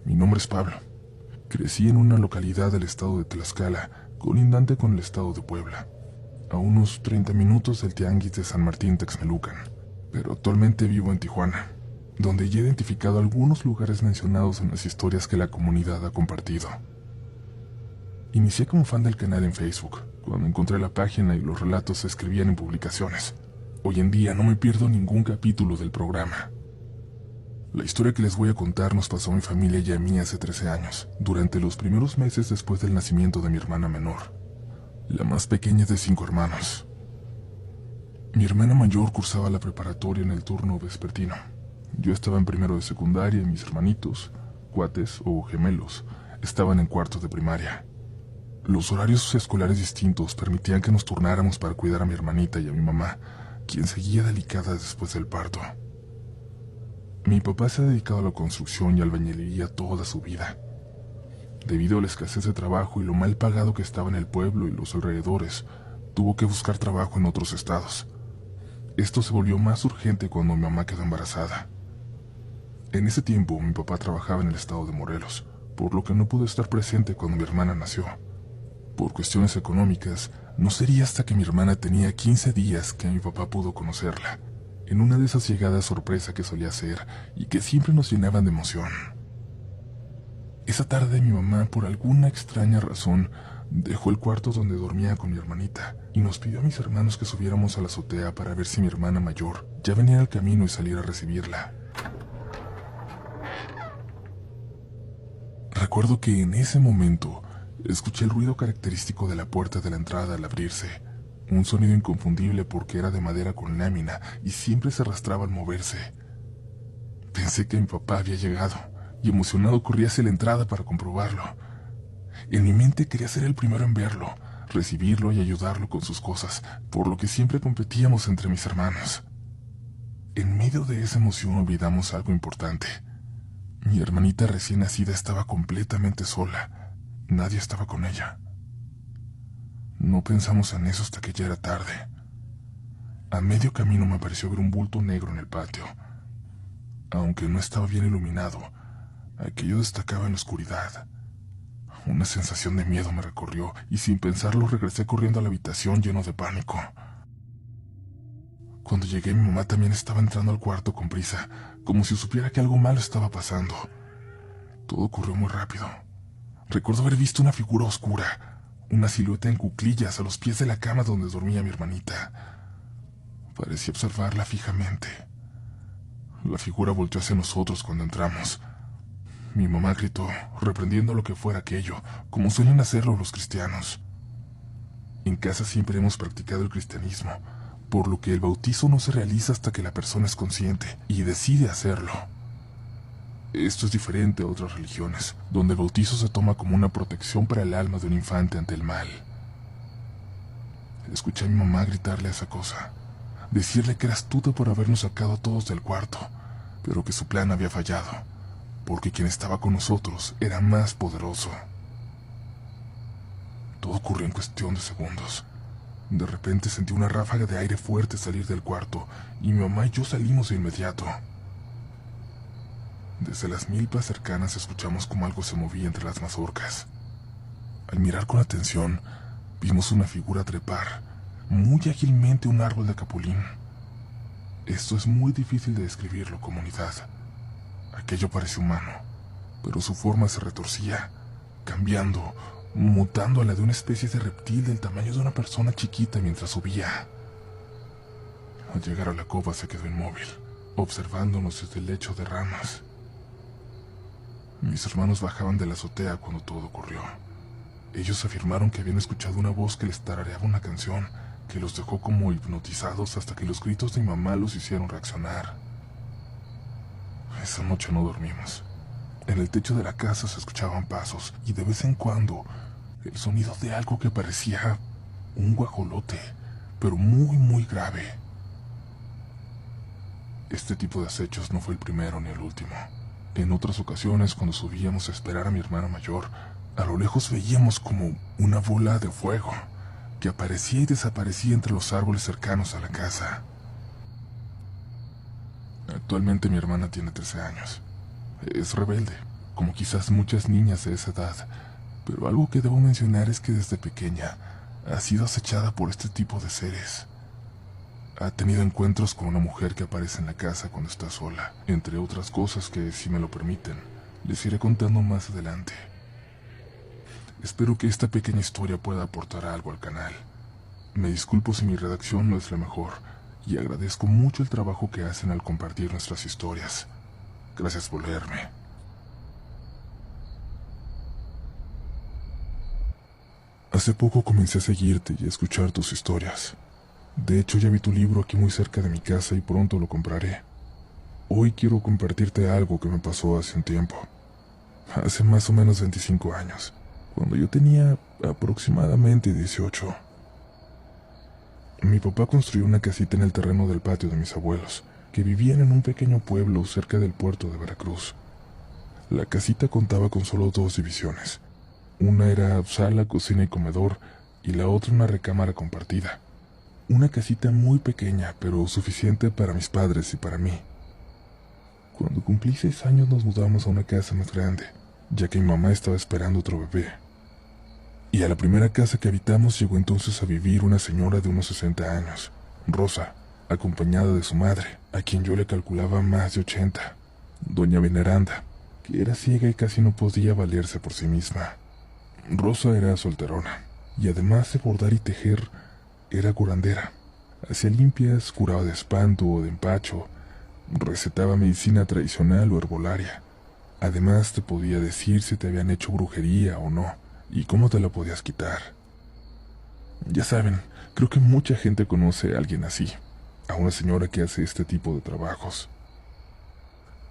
Mi nombre es Pablo. Crecí en una localidad del estado de Tlaxcala, colindante con el estado de Puebla, a unos 30 minutos del Tianguis de San Martín Texmelucan, pero actualmente vivo en Tijuana, donde ya he identificado algunos lugares mencionados en las historias que la comunidad ha compartido. Inicié como fan del canal en Facebook, cuando encontré la página y los relatos se escribían en publicaciones. Hoy en día no me pierdo ningún capítulo del programa. La historia que les voy a contar nos pasó a mi familia y a mí hace 13 años, durante los primeros meses después del nacimiento de mi hermana menor, la más pequeña de 5 hermanos. Mi hermana mayor cursaba la preparatoria en el turno vespertino. Yo estaba en primero de secundaria y mis hermanitos, cuates o gemelos, estaban en cuarto de primaria. Los horarios escolares distintos permitían que nos turnáramos para cuidar a mi hermanita y a mi mamá, quien seguía delicada después del parto. Mi papá se ha dedicado a la construcción y albañilería toda su vida. Debido a la escasez de trabajo y lo mal pagado que estaba en el pueblo y los alrededores, tuvo que buscar trabajo en otros estados. Esto se volvió más urgente cuando mi mamá quedó embarazada. En ese tiempo, mi papá trabajaba en el estado de Morelos, por lo que no pudo estar presente cuando mi hermana nació. Por cuestiones económicas, no sería hasta que mi hermana tenía 15 días que mi papá pudo conocerla, en una de esas llegadas sorpresa que solía hacer y que siempre nos llenaban de emoción. Esa tarde mi mamá, por alguna extraña razón, dejó el cuarto donde dormía con mi hermanita y nos pidió a mis hermanos que subiéramos a la azotea para ver si mi hermana mayor ya venía al camino y saliera a recibirla. Recuerdo que en ese momento escuché el ruido característico de la puerta de la entrada al abrirse, un sonido inconfundible porque era de madera con lámina y siempre se arrastraba al moverse. Pensé que mi papá había llegado y emocionado corrí hacia la entrada para comprobarlo. En mi mente quería ser el primero en verlo, recibirlo y ayudarlo con sus cosas, por lo que siempre competíamos entre mis hermanos. En medio de esa emoción olvidamos algo importante. Mi hermanita recién nacida estaba completamente sola. Nadie estaba con ella. No pensamos en eso hasta que ya era tarde. A medio camino me pareció ver un bulto negro en el patio. Aunque no estaba bien iluminado, aquello destacaba en la oscuridad. Una sensación de miedo me recorrió y sin pensarlo regresé corriendo a la habitación lleno de pánico. Cuando llegué, mi mamá también estaba entrando al cuarto con prisa, como si supiera que algo malo estaba pasando. Todo ocurrió muy rápido. Recuerdo haber visto una figura oscura, una silueta en cuclillas a los pies de la cama donde dormía mi hermanita. Parecía observarla fijamente. La figura volteó hacia nosotros cuando entramos. Mi mamá gritó, reprendiendo lo que fuera aquello, como suelen hacerlo los cristianos. En casa siempre hemos practicado el cristianismo, por lo que el bautizo no se realiza hasta que la persona es consciente y decide hacerlo. Esto es diferente a otras religiones, donde el bautizo se toma como una protección para el alma de un infante ante el mal. Escuché a mi mamá gritarle a esa cosa, decirle que era astuta por habernos sacado a todos del cuarto, pero que su plan había fallado, porque quien estaba con nosotros era más poderoso. Todo ocurrió en cuestión de segundos. De repente sentí una ráfaga de aire fuerte salir del cuarto y mi mamá y yo salimos de inmediato. Desde las milpas cercanas escuchamos como algo se movía entre las mazorcas. Al mirar con atención, vimos una figura trepar muy ágilmente un árbol de capulín. Esto es muy difícil de describirlo, comunidad. Aquello parecía humano, pero su forma se retorcía, cambiando, mutando a la de una especie de reptil del tamaño de una persona chiquita mientras subía. Al llegar a la cova se quedó inmóvil, observándonos desde el lecho de ramas. Mis hermanos bajaban de la azotea cuando todo ocurrió. Ellos afirmaron que habían escuchado una voz que les tarareaba una canción que los dejó como hipnotizados hasta que los gritos de mi mamá los hicieron reaccionar. Esa noche no dormimos. En el techo de la casa se escuchaban pasos y de vez en cuando el sonido de algo que parecía un guajolote, pero muy, muy grave. Este tipo de acechos no fue el primero ni el último. En otras ocasiones, cuando subíamos a esperar a mi hermana mayor, a lo lejos veíamos como una bola de fuego que aparecía y desaparecía entre los árboles cercanos a la casa. Actualmente mi hermana tiene 13 años. Es rebelde, como quizás muchas niñas de esa edad, pero algo que debo mencionar es que desde pequeña ha sido acechada por este tipo de seres. Ha tenido encuentros con una mujer que aparece en la casa cuando está sola, entre otras cosas que, si me lo permiten, les iré contando más adelante. Espero que esta pequeña historia pueda aportar algo al canal. Me disculpo si mi redacción no es la mejor, y agradezco mucho el trabajo que hacen al compartir nuestras historias. Gracias por leerme. Hace poco comencé a seguirte y a escuchar tus historias. De hecho, ya vi tu libro aquí muy cerca de mi casa y pronto lo compraré. Hoy quiero compartirte algo que me pasó hace un tiempo. Hace más o menos 25 años, cuando yo tenía aproximadamente 18. Mi papá construyó una casita en el terreno del patio de mis abuelos, que vivían en un pequeño pueblo cerca del puerto de Veracruz. La casita contaba con solo 2 divisiones. Una era sala, cocina y comedor, y la otra una recámara compartida. Una casita muy pequeña, pero suficiente para mis padres y para mí. Cuando cumplí 6 años nos mudamos a una casa más grande, ya que mi mamá estaba esperando otro bebé. Y a la primera casa que habitamos llegó entonces a vivir una señora de unos 60 años, Rosa, acompañada de su madre, a quien yo le calculaba más de 80, doña Veneranda, que era ciega y casi no podía valerse por sí misma. Rosa era solterona, y además de bordar y tejer, era curandera. Hacía limpias, curaba de espanto o de empacho, recetaba medicina tradicional o herbolaria. Además te podía decir si te habían hecho brujería o no, y cómo te la podías quitar. Ya saben, creo que mucha gente conoce a alguien así, a una señora que hace este tipo de trabajos.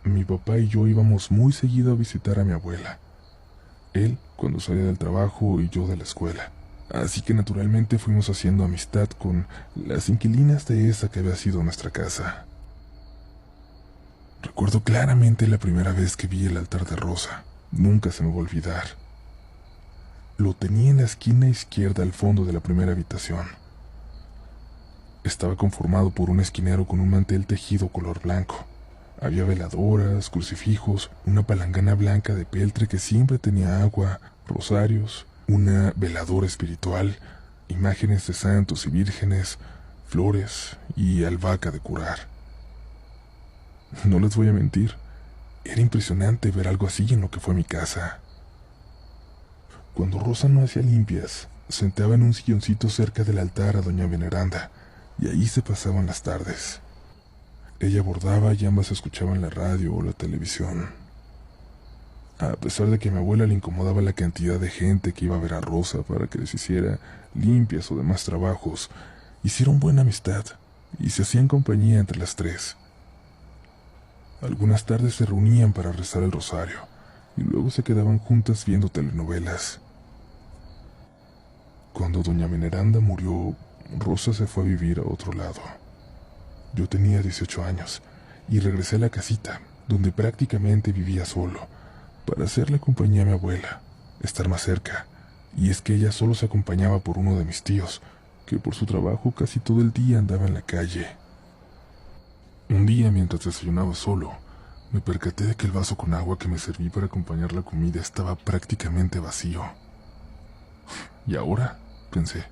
Mi papá y yo íbamos muy seguido a visitar a mi abuela. Él cuando salía del trabajo y yo de la escuela. Así que naturalmente fuimos haciendo amistad con las inquilinas de esa que había sido nuestra casa. Recuerdo claramente la primera vez que vi el altar de Rosa. Nunca se me va a olvidar. Lo tenía en la esquina izquierda al fondo de la primera habitación. Estaba conformado por un esquinero con un mantel tejido color blanco. Había veladoras, crucifijos, una palangana blanca de peltre que siempre tenía agua, rosarios, una veladora espiritual, imágenes de santos y vírgenes, flores y albahaca de curar. No les voy a mentir, era impresionante ver algo así en lo que fue mi casa. Cuando Rosa no hacía limpias, sentaba en un silloncito cerca del altar a doña Veneranda, y ahí se pasaban las tardes. Ella bordaba y ambas escuchaban la radio o la televisión. A pesar de que a mi abuela le incomodaba la cantidad de gente que iba a ver a Rosa para que les hiciera limpias o demás trabajos, hicieron buena amistad y se hacían compañía entre las 3. Algunas tardes se reunían para rezar el rosario y luego se quedaban juntas viendo telenovelas. Cuando doña Veneranda murió, Rosa se fue a vivir a otro lado. Yo tenía 18 años y regresé a la casita, donde prácticamente vivía solo, para hacerle compañía a mi abuela, estar más cerca, y es que ella solo se acompañaba por uno de mis tíos, que por su trabajo casi todo el día andaba en la calle. Un día, mientras desayunaba solo, me percaté de que el vaso con agua que me serví para acompañar la comida estaba prácticamente vacío. ¿Y ahora?, pensé.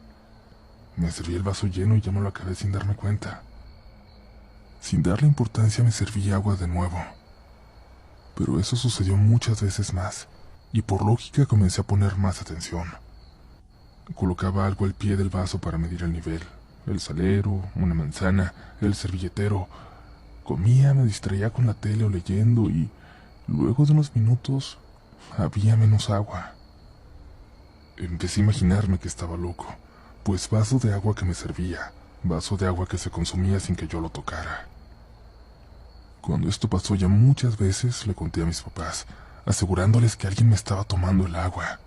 Me serví el vaso lleno y ya me lo acabé sin darme cuenta. Sin darle importancia me serví agua de nuevo. Pero eso sucedió muchas veces más, y por lógica comencé a poner más atención. Colocaba algo al pie del vaso para medir el nivel, el salero, una manzana, el servilletero. Comía, me distraía con la tele o leyendo y, luego de unos minutos, había menos agua. Empecé a imaginarme que estaba loco, pues vaso de agua que me servía, vaso de agua que se consumía sin que yo lo tocara. Cuando esto pasó ya muchas veces, le conté a mis papás, asegurándoles que alguien me estaba tomando el agua.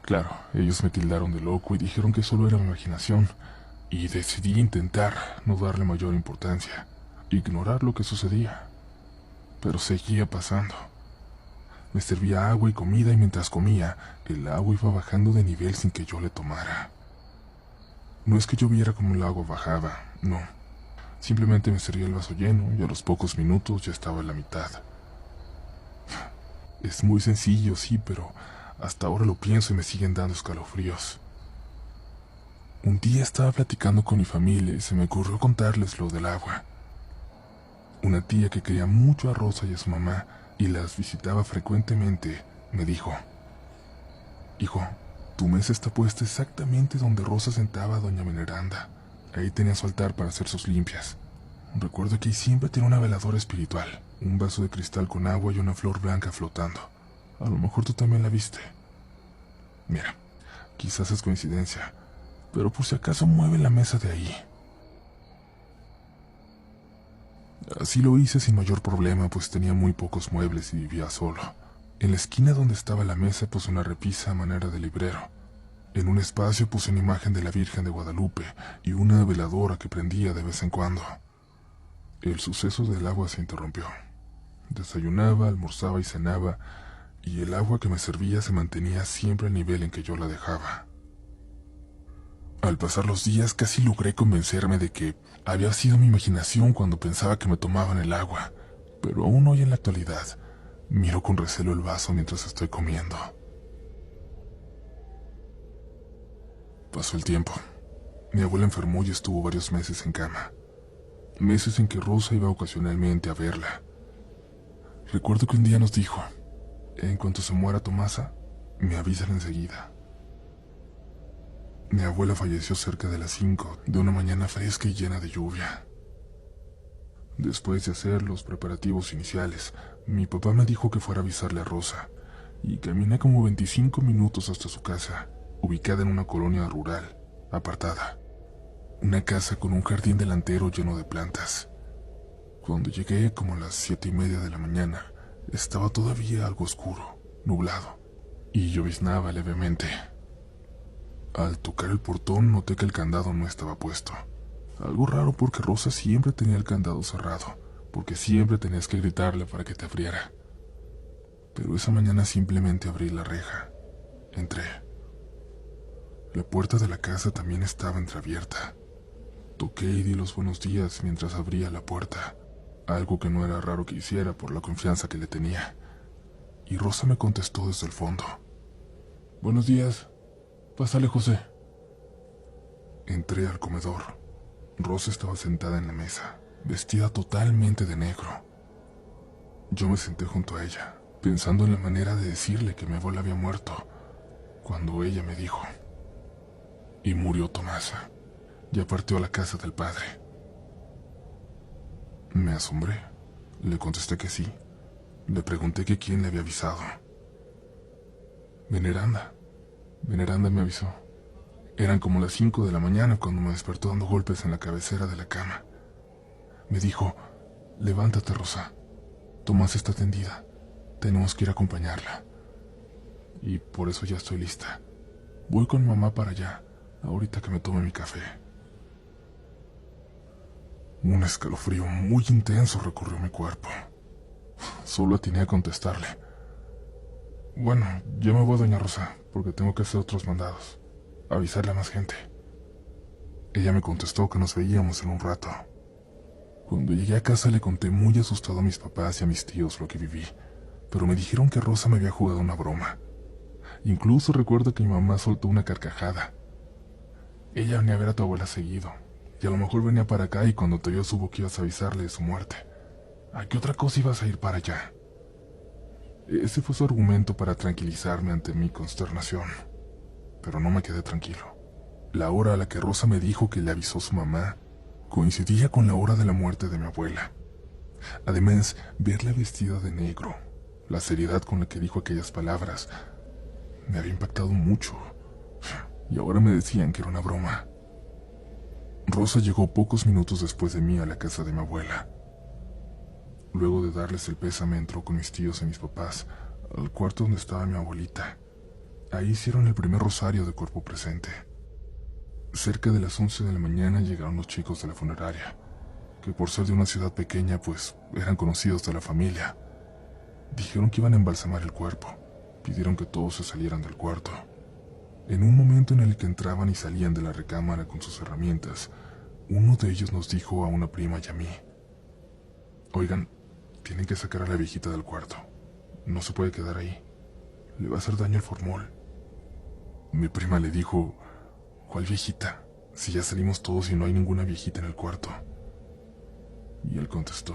Claro, ellos me tildaron de loco y dijeron que solo era mi imaginación, y decidí intentar no darle mayor importancia, ignorar lo que sucedía. Pero seguía pasando. Me servía agua y comida y mientras comía, el agua iba bajando de nivel sin que yo le tomara. No es que yo viera cómo el agua bajaba, no. Simplemente me servía el vaso lleno y a los pocos minutos ya estaba en la mitad. Es muy sencillo, sí, pero hasta ahora lo pienso y me siguen dando escalofríos. Un día estaba platicando con mi familia y se me ocurrió contarles lo del agua. Una tía que quería mucho a Rosa y a su mamá y las visitaba frecuentemente, me dijo: «Hijo, tu mesa está puesta exactamente donde Rosa sentaba a doña Veneranda. Ahí tenía su altar para hacer sus limpias. Recuerdo que ahí siempre tenía una veladora espiritual, un vaso de cristal con agua y una flor blanca flotando. A lo mejor tú también la viste. Mira, quizás es coincidencia, pero por si acaso mueve la mesa de ahí». Así lo hice sin mayor problema, pues tenía muy pocos muebles y vivía solo. En la esquina donde estaba la mesa puse una repisa a manera de librero. En un espacio puse una imagen de la Virgen de Guadalupe y una veladora que prendía de vez en cuando. El suceso del agua se interrumpió. Desayunaba, almorzaba y cenaba, y el agua que me servía se mantenía siempre al nivel en que yo la dejaba. Al pasar los días casi logré convencerme de que había sido mi imaginación cuando pensaba que me tomaban el agua, pero aún hoy en la actualidad miro con recelo el vaso mientras estoy comiendo. Pasó el tiempo. Mi abuela enfermó y estuvo varios meses en cama. Meses en que Rosa iba ocasionalmente a verla. Recuerdo que un día nos dijo: «En cuanto se muera Tomasa, me avisan enseguida». Mi abuela falleció cerca de las 5 de una mañana fresca y llena de lluvia. Después de hacer los preparativos iniciales, mi papá me dijo que fuera a avisarle a Rosa, y caminé como 25 minutos hasta su casa, ubicada en una colonia rural, apartada. Una casa con un jardín delantero lleno de plantas. Cuando llegué, como a las 7:30 de la mañana, estaba todavía algo oscuro, nublado, y lloviznaba levemente. Al tocar el portón noté que el candado no estaba puesto. Algo raro porque Rosa siempre tenía el candado cerrado, porque siempre tenías que gritarle para que te abriera. Pero esa mañana simplemente abrí la reja. Entré. La puerta de la casa también estaba entreabierta. Toqué y di los buenos días mientras abría la puerta, algo que no era raro que hiciera por la confianza que le tenía. Y Rosa me contestó desde el fondo: «Buenos días. Pásale, José». Entré al comedor. Rosa estaba sentada en la mesa, vestida totalmente de negro. Yo me senté junto a ella, pensando en la manera de decirle que mi abuela había muerto, cuando ella me dijo: «Y murió Tomasa. Ya partió a la casa del padre». Me asombré. Le contesté que sí. Le pregunté que quién le había avisado. Veneranda. Veneranda me avisó. Eran como las 5 de la mañana cuando me despertó dando golpes en la cabecera de la cama. Me dijo: «Levántate, Rosa. Tomás está tendida. Tenemos que ir a acompañarla. Y por eso ya estoy lista. Voy con mamá para allá, ahorita que me tome mi café». Un escalofrío muy intenso recorrió mi cuerpo. Solo atiné a contestarle: «Bueno, yo me voy, doña Rosa, porque tengo que hacer otros mandados. Avisarle a más gente». Ella me contestó que nos veíamos en un rato. Cuando llegué a casa le conté muy asustado a mis papás y a mis tíos lo que viví, pero me dijeron que Rosa me había jugado una broma. Incluso recuerdo que mi mamá soltó una carcajada. Ella venía a ver a tu abuela seguido, y a lo mejor venía para acá y cuando te vio supo que ibas a avisarle de su muerte. ¿A qué otra cosa ibas a ir para allá? Ese fue su argumento para tranquilizarme ante mi consternación. Pero no me quedé tranquilo. La hora a la que Rosa me dijo que le avisó su mamá coincidía con la hora de la muerte de mi abuela. Además, verla vestida de negro, la seriedad con la que dijo aquellas palabras, me había impactado mucho. Y ahora me decían que era una broma. Rosa llegó pocos minutos después de mí a la casa de mi abuela. Luego de darles el pésame, entró con mis tíos y mis papás al cuarto donde estaba mi abuelita. Ahí hicieron el primer rosario de cuerpo presente. Cerca de las 11 de la mañana llegaron los chicos de la funeraria, que por ser de una ciudad pequeña, pues eran conocidos de la familia. Dijeron que iban a embalsamar el cuerpo. Pidieron que todos se salieran del cuarto. En un momento en el que entraban y salían de la recámara con sus herramientas, uno de ellos nos dijo a una prima y a mí: «Oigan, tienen que sacar a la viejita del cuarto. No se puede quedar ahí. Le va a hacer daño el formol. Mi prima le dijo: ¿cuál viejita? Si ya salimos todos y no hay ninguna viejita en el cuarto. Y él contestó: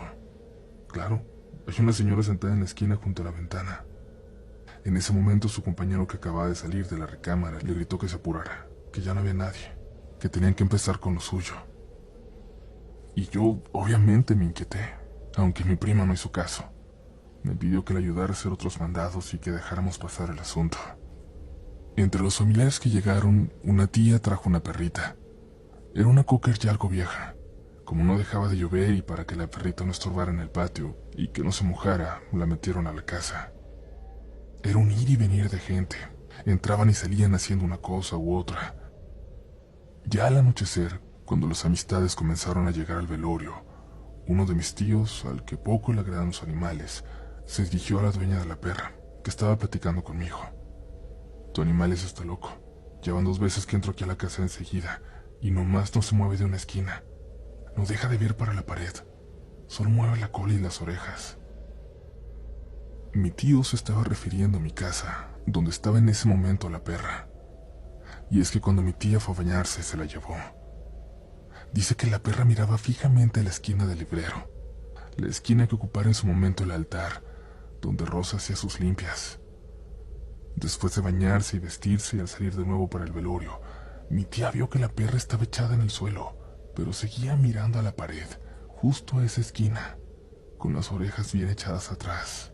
claro, hay una señora sentada en la esquina junto a la ventana. En ese momento su compañero, que acababa de salir de la recámara, le gritó que se apurara, que ya no había nadie, que tenían que empezar con lo suyo. Y yo obviamente me inquieté, aunque mi prima no hizo caso. Me pidió que le ayudara a hacer otros mandados y que dejáramos pasar el asunto. Entre los familiares que llegaron, una tía trajo una perrita. Era una cocker ya algo vieja. Como no dejaba de llover y para que la perrita no estorbara en el patio y que no se mojara, la metieron a la casa. Era un ir y venir de gente. Entraban y salían haciendo una cosa u otra. Ya al anochecer, cuando las amistades comenzaron a llegar al velorio, uno de mis tíos, al que poco le agradan los animales, se dirigió a la dueña de la perra, que estaba platicando conmigo. Tu animal está loco. Llevan 2 veces que entro aquí a la casa enseguida, y nomás no se mueve de una esquina. No deja de ver para la pared. Solo mueve la cola y las orejas. Mi tío se estaba refiriendo a mi casa, donde estaba en ese momento la perra. Y es que cuando mi tía fue a bañarse, se la llevó. Dice que la perra miraba fijamente a la esquina del librero, la esquina que ocupara en su momento el altar, donde Rosa hacía sus limpias. Después de bañarse y vestirse y al salir de nuevo para el velorio, mi tía vio que la perra estaba echada en el suelo, pero seguía mirando a la pared, justo a esa esquina, con las orejas bien echadas atrás.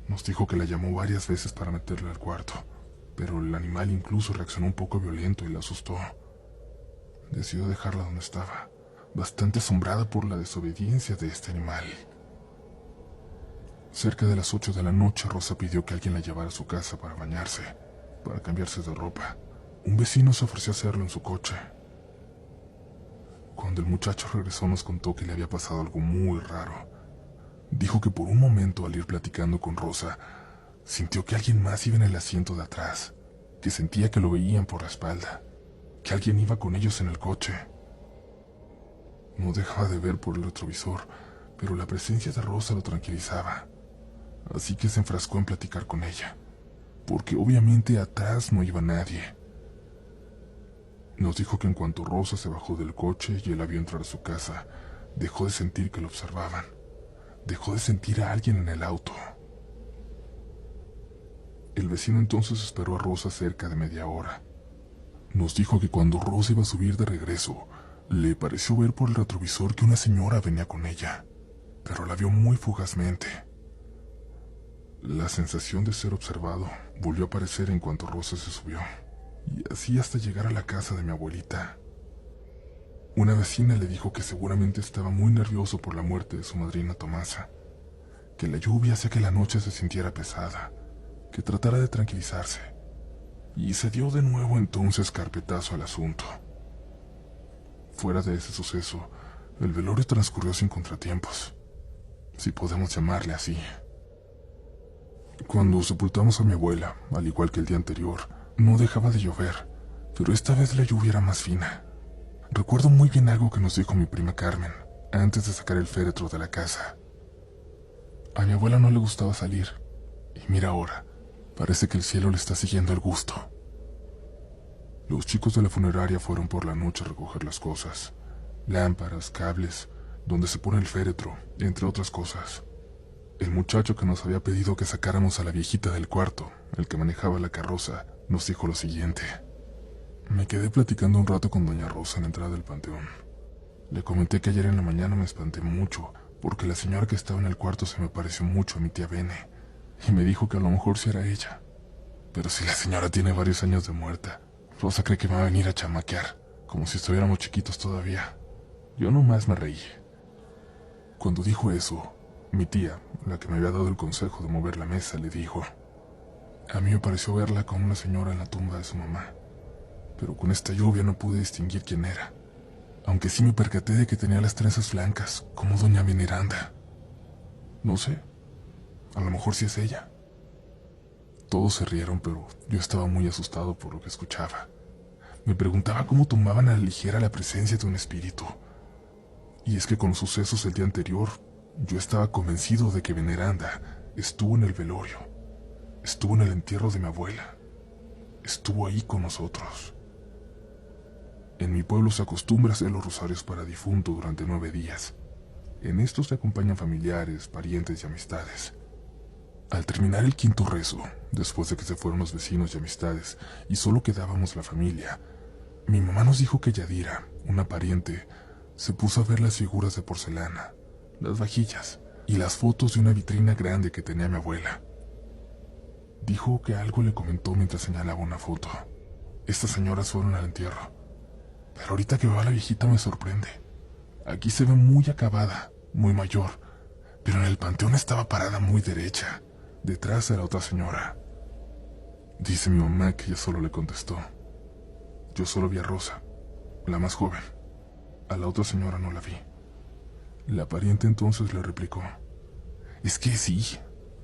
Nos dijo que la llamó varias veces para meterla al cuarto, pero el animal incluso reaccionó un poco violento y la asustó. Decidió dejarla donde estaba, bastante asombrada por la desobediencia de este animal. Cerca de las 8 de la noche, Rosa pidió que alguien la llevara a su casa para bañarse, para cambiarse de ropa. Un vecino se ofreció a hacerlo en su coche. Cuando el muchacho regresó, nos contó que le había pasado algo muy raro. Dijo que por un momento, al ir platicando con Rosa, sintió que alguien más iba en el asiento de atrás, que sentía que lo veían por la espalda, que alguien iba con ellos en el coche. No dejaba de ver por el retrovisor, pero la presencia de Rosa lo tranquilizaba. Así que se enfrascó en platicar con ella, porque obviamente atrás no iba nadie. Nos dijo que en cuanto Rosa se bajó del coche y él la vio entrar a su casa, dejó de sentir que lo observaban. Dejó de sentir a alguien en el auto. El vecino entonces esperó a Rosa cerca de media hora. Nos dijo que cuando Rosa iba a subir de regreso, le pareció ver por el retrovisor que una señora venía con ella, pero la vio muy fugazmente. La sensación de ser observado volvió a aparecer en cuanto Rosa se subió, y así hasta llegar a la casa de mi abuelita. Una vecina le dijo que seguramente estaba muy nervioso por la muerte de su madrina Tomasa, que la lluvia hacía que la noche se sintiera pesada, que tratara de tranquilizarse, y se dio de nuevo entonces carpetazo al asunto. Fuera de ese suceso, el velorio transcurrió sin contratiempos, si podemos llamarle así. Cuando sepultamos a mi abuela, al igual que el día anterior, no dejaba de llover, pero esta vez la lluvia era más fina. Recuerdo muy bien algo que nos dijo mi prima Carmen, antes de sacar el féretro de la casa. A mi abuela no le gustaba salir, y mira ahora, parece que el cielo le está siguiendo el gusto. Los chicos de la funeraria fueron por la noche a recoger las cosas, lámparas, cables, donde se pone el féretro, entre otras cosas. El muchacho que nos había pedido que sacáramos a la viejita del cuarto, el que manejaba la carroza, nos dijo lo siguiente. Me quedé platicando un rato con doña Rosa en la entrada del panteón. Le comenté que ayer en la mañana me espanté mucho, porque la señora que estaba en el cuarto se me pareció mucho a mi tía Bene, y me dijo que a lo mejor sí era ella. Pero si la señora tiene varios años de muerta, Rosa cree que me va a venir a chamaquear, como si estuviéramos chiquitos todavía. Yo nomás me reí. Cuando dijo eso, mi tía, la que me había dado el consejo de mover la mesa, le dijo: a mí me pareció verla con una señora en la tumba de su mamá, pero con esta lluvia no pude distinguir quién era, aunque sí me percaté de que tenía las trenzas blancas, como doña Veneranda. No sé, a lo mejor sí es ella. Todos se rieron, pero yo estaba muy asustado por lo que escuchaba. Me preguntaba cómo tomaban a la ligera la presencia de un espíritu. Y es que con los sucesos del día anterior, Yo estaba convencido de que Veneranda estuvo en el velorio, estuvo en el entierro de mi abuela, estuvo ahí con nosotros. En mi pueblo se acostumbra hacer los rosarios para difunto durante 9 días. En estos se acompañan familiares, parientes y amistades. Al terminar el quinto rezo, después de que se fueron los vecinos y amistades y solo quedábamos la familia, mi mamá nos dijo que Yadira, una pariente, se puso a ver las figuras de porcelana, las vajillas y las fotos de una vitrina grande que tenía mi abuela. Dijo que algo le comentó mientras señalaba una foto. Estas señoras fueron al entierro. Pero ahorita que veo a la viejita me sorprende. Aquí se ve muy acabada, muy mayor, pero en el panteón estaba parada muy derecha, detrás de la otra señora. Dice mi mamá que ella solo le contestó: yo solo vi a Rosa, la más joven. A la otra señora no la vi. La pariente entonces le replicó: es que sí,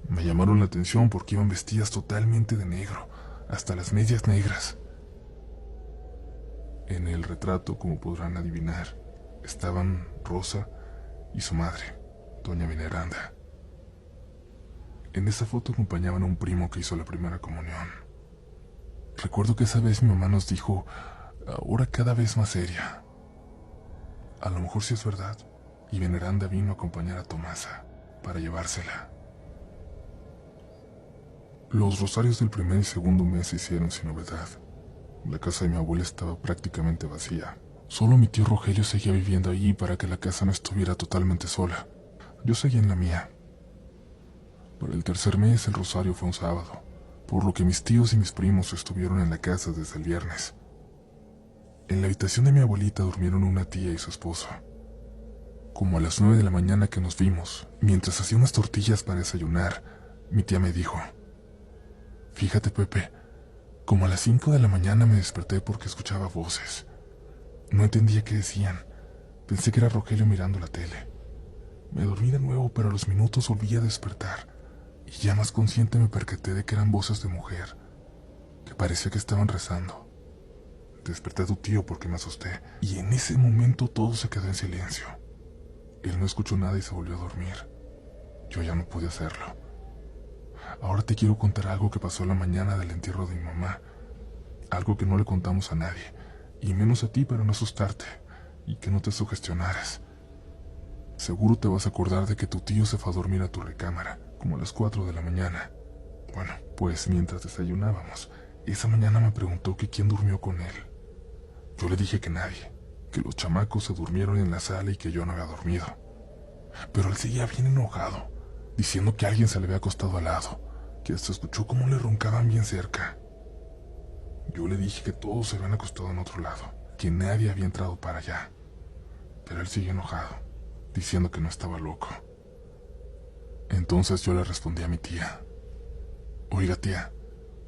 me llamaron la atención porque iban vestidas totalmente de negro, hasta las medias negras. En el retrato, como podrán adivinar, estaban Rosa y su madre, doña Veneranda. En esa foto acompañaban a un primo que hizo la primera comunión. Recuerdo que esa vez mi mamá nos dijo, ahora cada vez más seria: a lo mejor sí es verdad, y Veneranda vino a acompañar a Tomasa para llevársela. Los rosarios del primer y segundo mes se hicieron sin novedad. La casa de mi abuela estaba prácticamente vacía. Solo mi tío Rogelio seguía viviendo allí para que la casa no estuviera totalmente sola. Yo seguía en la mía. Para el tercer mes el rosario fue un sábado, por lo que mis tíos y mis primos estuvieron en la casa desde el viernes. En la habitación de mi abuelita durmieron una tía y su esposo. Como a las 9 de la mañana que nos vimos, mientras hacía unas tortillas para desayunar, mi tía me dijo: fíjate, Pepe, como a las 5 de la mañana me desperté porque escuchaba voces. No entendía qué decían. Pensé que era Rogelio mirando la tele. Me dormí de nuevo, pero a los minutos volví a despertar, y ya más consciente me percaté de que eran voces de mujer, que parecía que estaban rezando. Desperté a tu tío porque me asusté, y en ese momento todo se quedó en silencio. Él no escuchó nada y se volvió a dormir. Yo ya no pude hacerlo. Ahora te quiero contar algo que pasó la mañana del entierro de mi mamá. Algo que no le contamos a nadie, y menos a ti para no asustarte, y que no te sugestionaras. Seguro te vas a acordar de que tu tío se fue a dormir a tu recámara, como a las 4 de la mañana. Bueno, pues mientras desayunábamos, esa mañana me preguntó que quién durmió con él. Yo le dije que nadie, que los chamacos se durmieron en la sala y que yo no había dormido. Pero él seguía bien enojado, diciendo que alguien se le había acostado al lado, que hasta escuchó cómo le roncaban bien cerca. Yo le dije que todos se habían acostado en otro lado, que nadie había entrado para allá. Pero él siguió enojado, diciendo que no estaba loco. Entonces yo le respondí a mi tía: oiga, tía,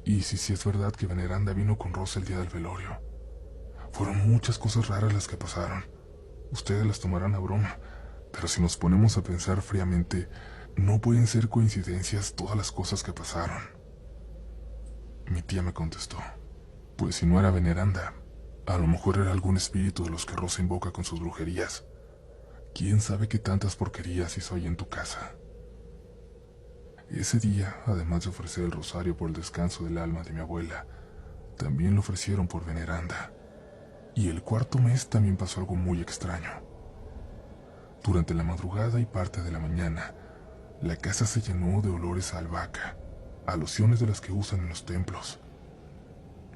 ¿y si es verdad que Veneranda vino con Rosa el día del velorio? Fueron muchas cosas raras las que pasaron. Ustedes las tomarán a broma, pero si nos ponemos a pensar fríamente, no pueden ser coincidencias todas las cosas que pasaron. Mi tía me contestó: pues si no era Veneranda, a lo mejor era algún espíritu de los que Rosa invoca con sus brujerías. ¿Quién sabe qué tantas porquerías hizo ahí en tu casa? Ese día, además de ofrecer el rosario por el descanso del alma de mi abuela, también lo ofrecieron por Veneranda. Y el cuarto mes también pasó algo muy extraño. Durante la madrugada y parte de la mañana, la casa se llenó de olores a albahaca, a lociones de las que usan en los templos.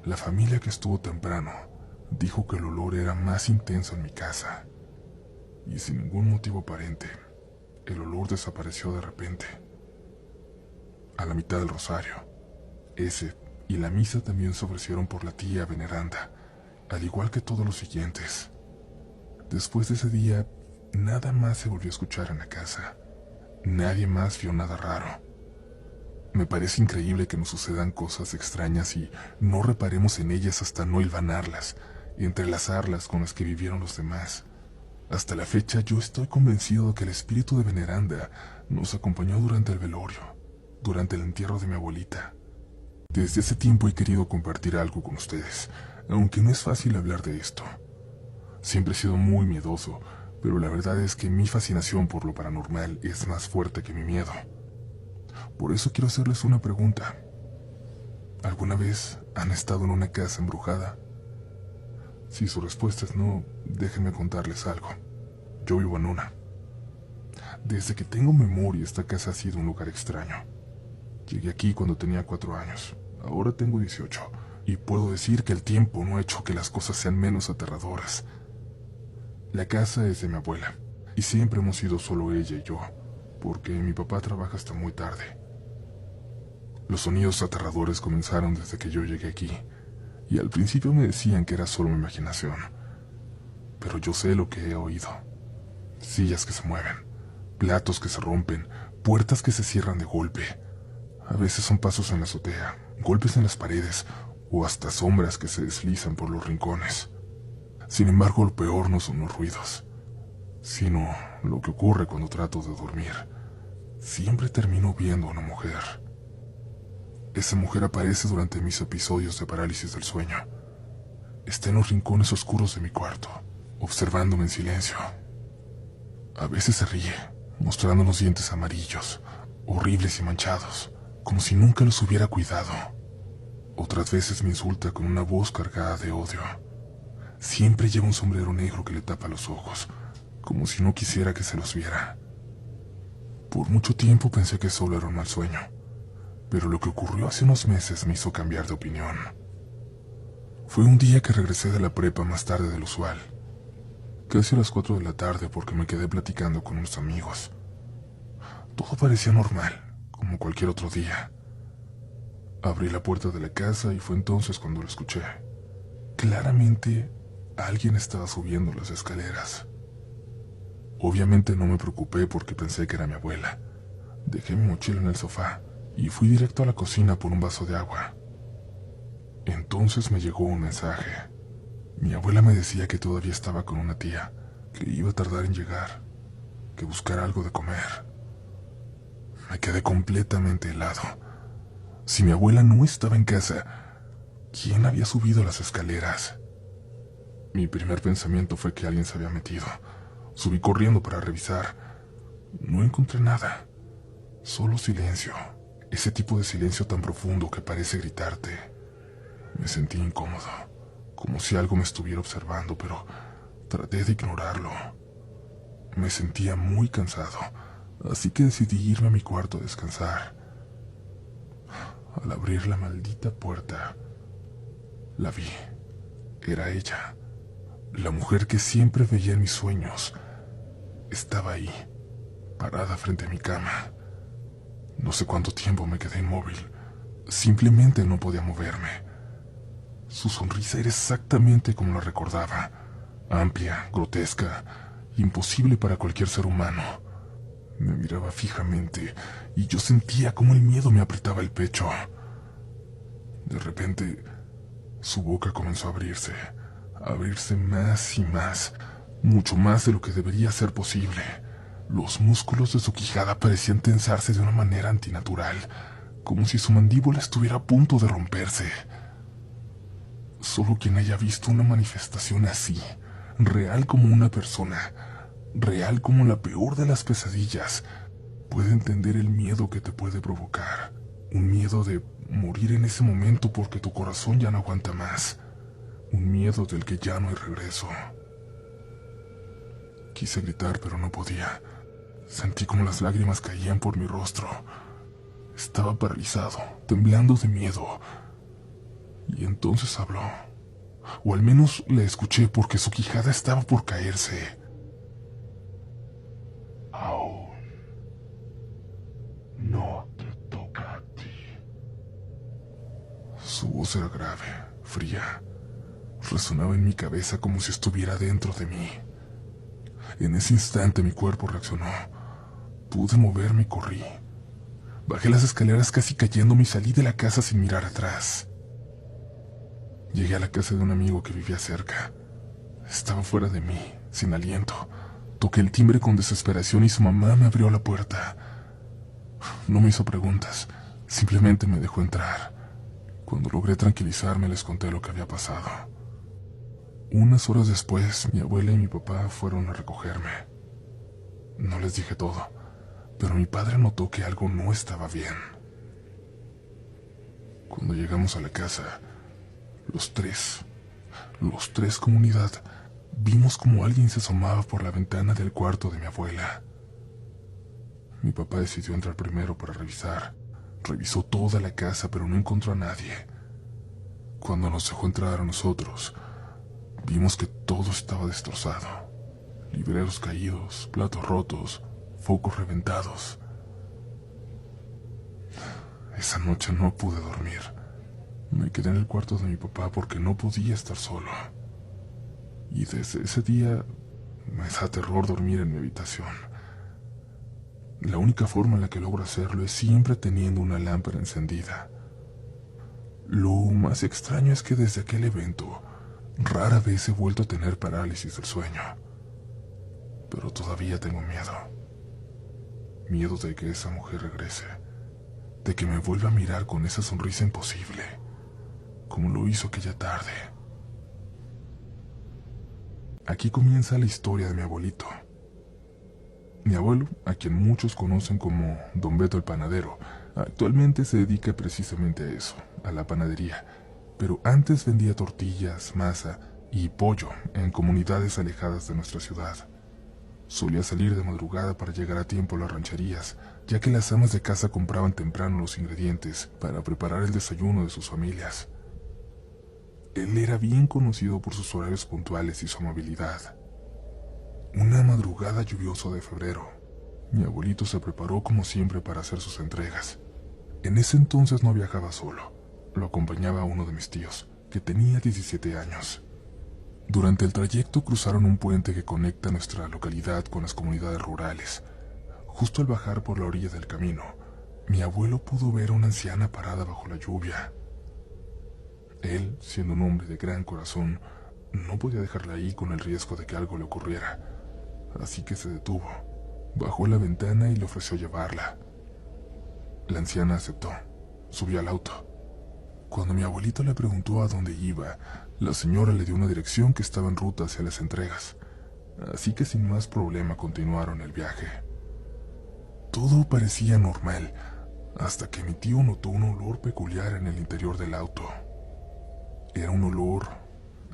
La familia que estuvo temprano dijo que el olor era más intenso en mi casa. Y sin ningún motivo aparente, el olor desapareció de repente. A la mitad del rosario, ese y la misa también se ofrecieron por la tía Veneranda, al igual que todos los siguientes. Después de ese día, nada más se volvió a escuchar en la casa. Nadie más vio nada raro. Me parece increíble que nos sucedan cosas extrañas y no reparemos en ellas hasta no hilvanarlas, entrelazarlas con las que vivieron los demás. Hasta la fecha yo estoy convencido de que el espíritu de Veneranda nos acompañó durante el velorio, durante el entierro de mi abuelita. Desde ese tiempo he querido compartir algo con ustedes, aunque no es fácil hablar de esto. Siempre he sido muy miedoso, pero la verdad es que mi fascinación por lo paranormal es más fuerte que mi miedo. Por eso quiero hacerles una pregunta. ¿Alguna vez han estado en una casa embrujada? Si su respuesta es no, déjenme contarles algo. Yo vivo en una. Desde que tengo memoria, esta casa ha sido un lugar extraño. Llegué aquí cuando tenía 4 años. Ahora tengo 18. Y puedo decir que el tiempo no ha hecho que las cosas sean menos aterradoras. La casa es de mi abuela. Y siempre hemos sido solo ella y yo, porque mi papá trabaja hasta muy tarde. Los sonidos aterradores comenzaron desde que yo llegué aquí. Y al principio me decían que era solo mi imaginación. Pero yo sé lo que he oído. Sillas que se mueven, platos que se rompen, puertas que se cierran de golpe. A veces son pasos en la azotea, golpes en las paredes o hasta sombras que se deslizan por los rincones. Sin embargo, lo peor no son los ruidos, sino lo que ocurre cuando trato de dormir. Siempre termino viendo a una mujer. Esa mujer aparece durante mis episodios de parálisis del sueño. Está en los rincones oscuros de mi cuarto, observándome en silencio. A veces se ríe, mostrando unos dientes amarillos, horribles y manchados, como si nunca los hubiera cuidado. Otras veces me insulta con una voz cargada de odio. Siempre lleva un sombrero negro que le tapa los ojos, como si no quisiera que se los viera. Por mucho tiempo pensé que solo era un mal sueño, pero lo que ocurrió hace unos meses me hizo cambiar de opinión. Fue un día que regresé de la prepa más tarde del usual, casi a las 4 de la tarde, porque me quedé platicando con unos amigos. Todo parecía normal, como cualquier otro día. Abrí la puerta de la casa y fue entonces cuando lo escuché. Claramente, alguien estaba subiendo las escaleras. Obviamente no me preocupé porque pensé que era mi abuela. Dejé mi mochila en el sofá y fui directo a la cocina por un vaso de agua. Entonces me llegó un mensaje. Mi abuela me decía que todavía estaba con una tía, que iba a tardar en llegar, que buscara algo de comer. Me quedé completamente helado. Si mi abuela no estaba en casa, ¿quién había subido las escaleras? Mi primer pensamiento fue que alguien se había metido. Subí corriendo para revisar. No encontré nada. Solo silencio. Ese tipo de silencio tan profundo que parece gritarte. Me sentí incómodo, como si algo me estuviera observando, pero traté de ignorarlo. Me sentía muy cansado, así que decidí irme a mi cuarto a descansar. Al abrir la maldita puerta, la vi. Era ella, la mujer que siempre veía en mis sueños. Estaba ahí, parada frente a mi cama. No sé cuánto tiempo me quedé inmóvil. Simplemente no podía moverme. Su sonrisa era exactamente como la recordaba. Amplia, grotesca, imposible para cualquier ser humano. Me miraba fijamente y yo sentía como el miedo me apretaba el pecho. De repente, su boca comenzó a abrirse más y más, mucho más de lo que debería ser posible. Los músculos de su quijada parecían tensarse de una manera antinatural, como si su mandíbula estuviera a punto de romperse. Solo quien haya visto una manifestación así, real como una persona, real como la peor de las pesadillas, puede entender el miedo que te puede provocar. Un miedo de morir en ese momento porque tu corazón ya no aguanta más. Un miedo del que ya no hay regreso. Quise gritar, pero no podía. Sentí como las lágrimas caían por mi rostro. Estaba paralizado, temblando de miedo. Y entonces habló. O al menos la escuché porque su quijada estaba por caerse. Aún no te toca a ti. Su voz era grave, fría. Resonaba en mi cabeza como si estuviera dentro de mí. En ese instante mi cuerpo reaccionó. Pude moverme y corrí. Bajé las escaleras casi cayéndome y salí de la casa sin mirar atrás. Llegué a la casa de un amigo que vivía cerca. Estaba fuera de mí, sin aliento. Toqué el timbre con desesperación y su mamá me abrió la puerta. No me hizo preguntas, simplemente me dejó entrar. Cuando logré tranquilizarme les conté lo que había pasado. Unas horas después, mi abuela y mi papá fueron a recogerme. No les dije todo, pero mi padre notó que algo no estaba bien. Cuando llegamos a la casa, los tres comunidad, vimos como alguien se asomaba por la ventana del cuarto de mi abuela. Mi papá decidió entrar primero para revisar. Revisó toda la casa, pero no encontró a nadie. Cuando nos dejó entrar a nosotros, vimos que todo estaba destrozado. Libreros caídos, platos rotos, focos reventados. Esa noche no pude dormir. Me quedé en el cuarto de mi papá porque no podía estar solo. Y desde ese día me da terror dormir en mi habitación. La única forma en la que logro hacerlo es siempre teniendo una lámpara encendida. Lo más extraño es que desde aquel evento rara vez he vuelto a tener parálisis del sueño. Pero todavía tengo miedo. Miedo de que esa mujer regrese. De que me vuelva a mirar con esa sonrisa imposible, como lo hizo aquella tarde. Aquí comienza la historia de mi abuelito. Mi abuelo, a quien muchos conocen como Don Beto el Panadero, actualmente se dedica precisamente a eso, a la panadería, pero antes vendía tortillas, masa y pollo en comunidades alejadas de nuestra ciudad. Solía salir de madrugada para llegar a tiempo a las rancherías, ya que las amas de casa compraban temprano los ingredientes para preparar el desayuno de sus familias. Él era bien conocido por sus horarios puntuales y su amabilidad. Una madrugada lluviosa de febrero, mi abuelito se preparó como siempre para hacer sus entregas. En ese entonces no viajaba solo, lo acompañaba uno de mis tíos, que tenía 17 años. Durante el trayecto cruzaron un puente que conecta nuestra localidad con las comunidades rurales. Justo al bajar por la orilla del camino, mi abuelo pudo ver a una anciana parada bajo la lluvia. Él, siendo un hombre de gran corazón, no podía dejarla ahí con el riesgo de que algo le ocurriera. Así que se detuvo, bajó a la ventana y le ofreció llevarla. La anciana aceptó, subió al auto. Cuando mi abuelito le preguntó a dónde iba, la señora le dio una dirección que estaba en ruta hacia las entregas. Así que sin más problema continuaron el viaje. Todo parecía normal, hasta que mi tío notó un olor peculiar en el interior del auto. Era un olor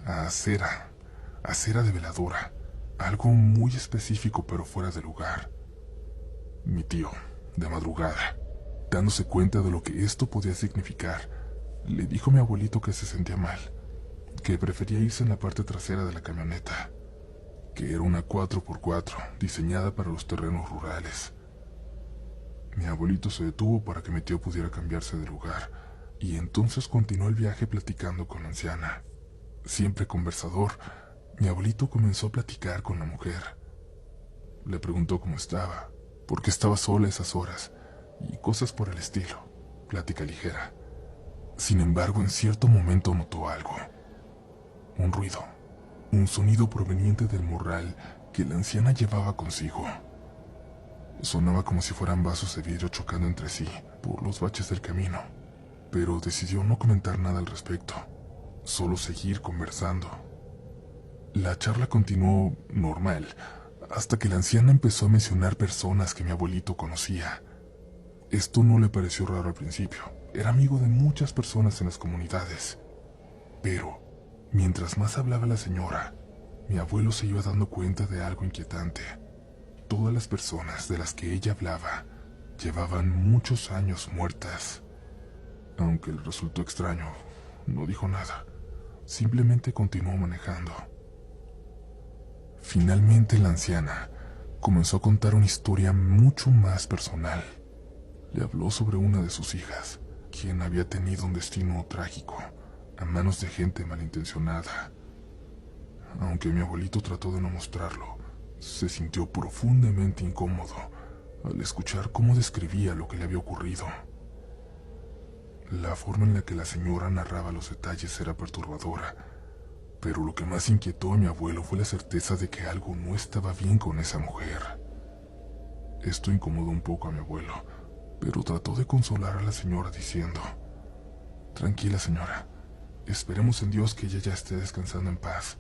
a cera de veladora, algo muy específico pero fuera de lugar. Mi tío, de madrugada, dándose cuenta de lo que esto podía significar, le dijo a mi abuelito que se sentía mal, que prefería irse en la parte trasera de la camioneta, que era una 4x4 diseñada para los terrenos rurales. Mi abuelito se detuvo para que mi tío pudiera cambiarse de lugar, y entonces continuó el viaje platicando con la anciana. Siempre conversador, mi abuelito comenzó a platicar con la mujer. Le preguntó cómo estaba, por qué estaba sola a esas horas, y cosas por el estilo, plática ligera. Sin embargo, en cierto momento notó algo. Un ruido, un sonido proveniente del morral que la anciana llevaba consigo. Sonaba como si fueran vasos de vidrio chocando entre sí por los baches del camino, pero decidió no comentar nada al respecto, solo seguir conversando. La charla continuó normal, hasta que la anciana empezó a mencionar personas que mi abuelito conocía. Esto no le pareció raro al principio, era amigo de muchas personas en las comunidades. Pero, mientras más hablaba la señora, mi abuelo se iba dando cuenta de algo inquietante. Todas las personas de las que ella hablaba llevaban muchos años muertas. Aunque le resultó extraño, no dijo nada, simplemente continuó manejando. Finalmente la anciana comenzó a contar una historia mucho más personal. Le habló sobre una de sus hijas, quien había tenido un destino trágico a manos de gente malintencionada. Aunque mi abuelito trató de no mostrarlo, se sintió profundamente incómodo al escuchar cómo describía lo que le había ocurrido. La forma en la que la señora narraba los detalles era perturbadora, pero lo que más inquietó a mi abuelo fue la certeza de que algo no estaba bien con esa mujer. Esto incomodó un poco a mi abuelo, pero trató de consolar a la señora diciendo: «Tranquila, señora, esperemos en Dios que ella ya esté descansando en paz.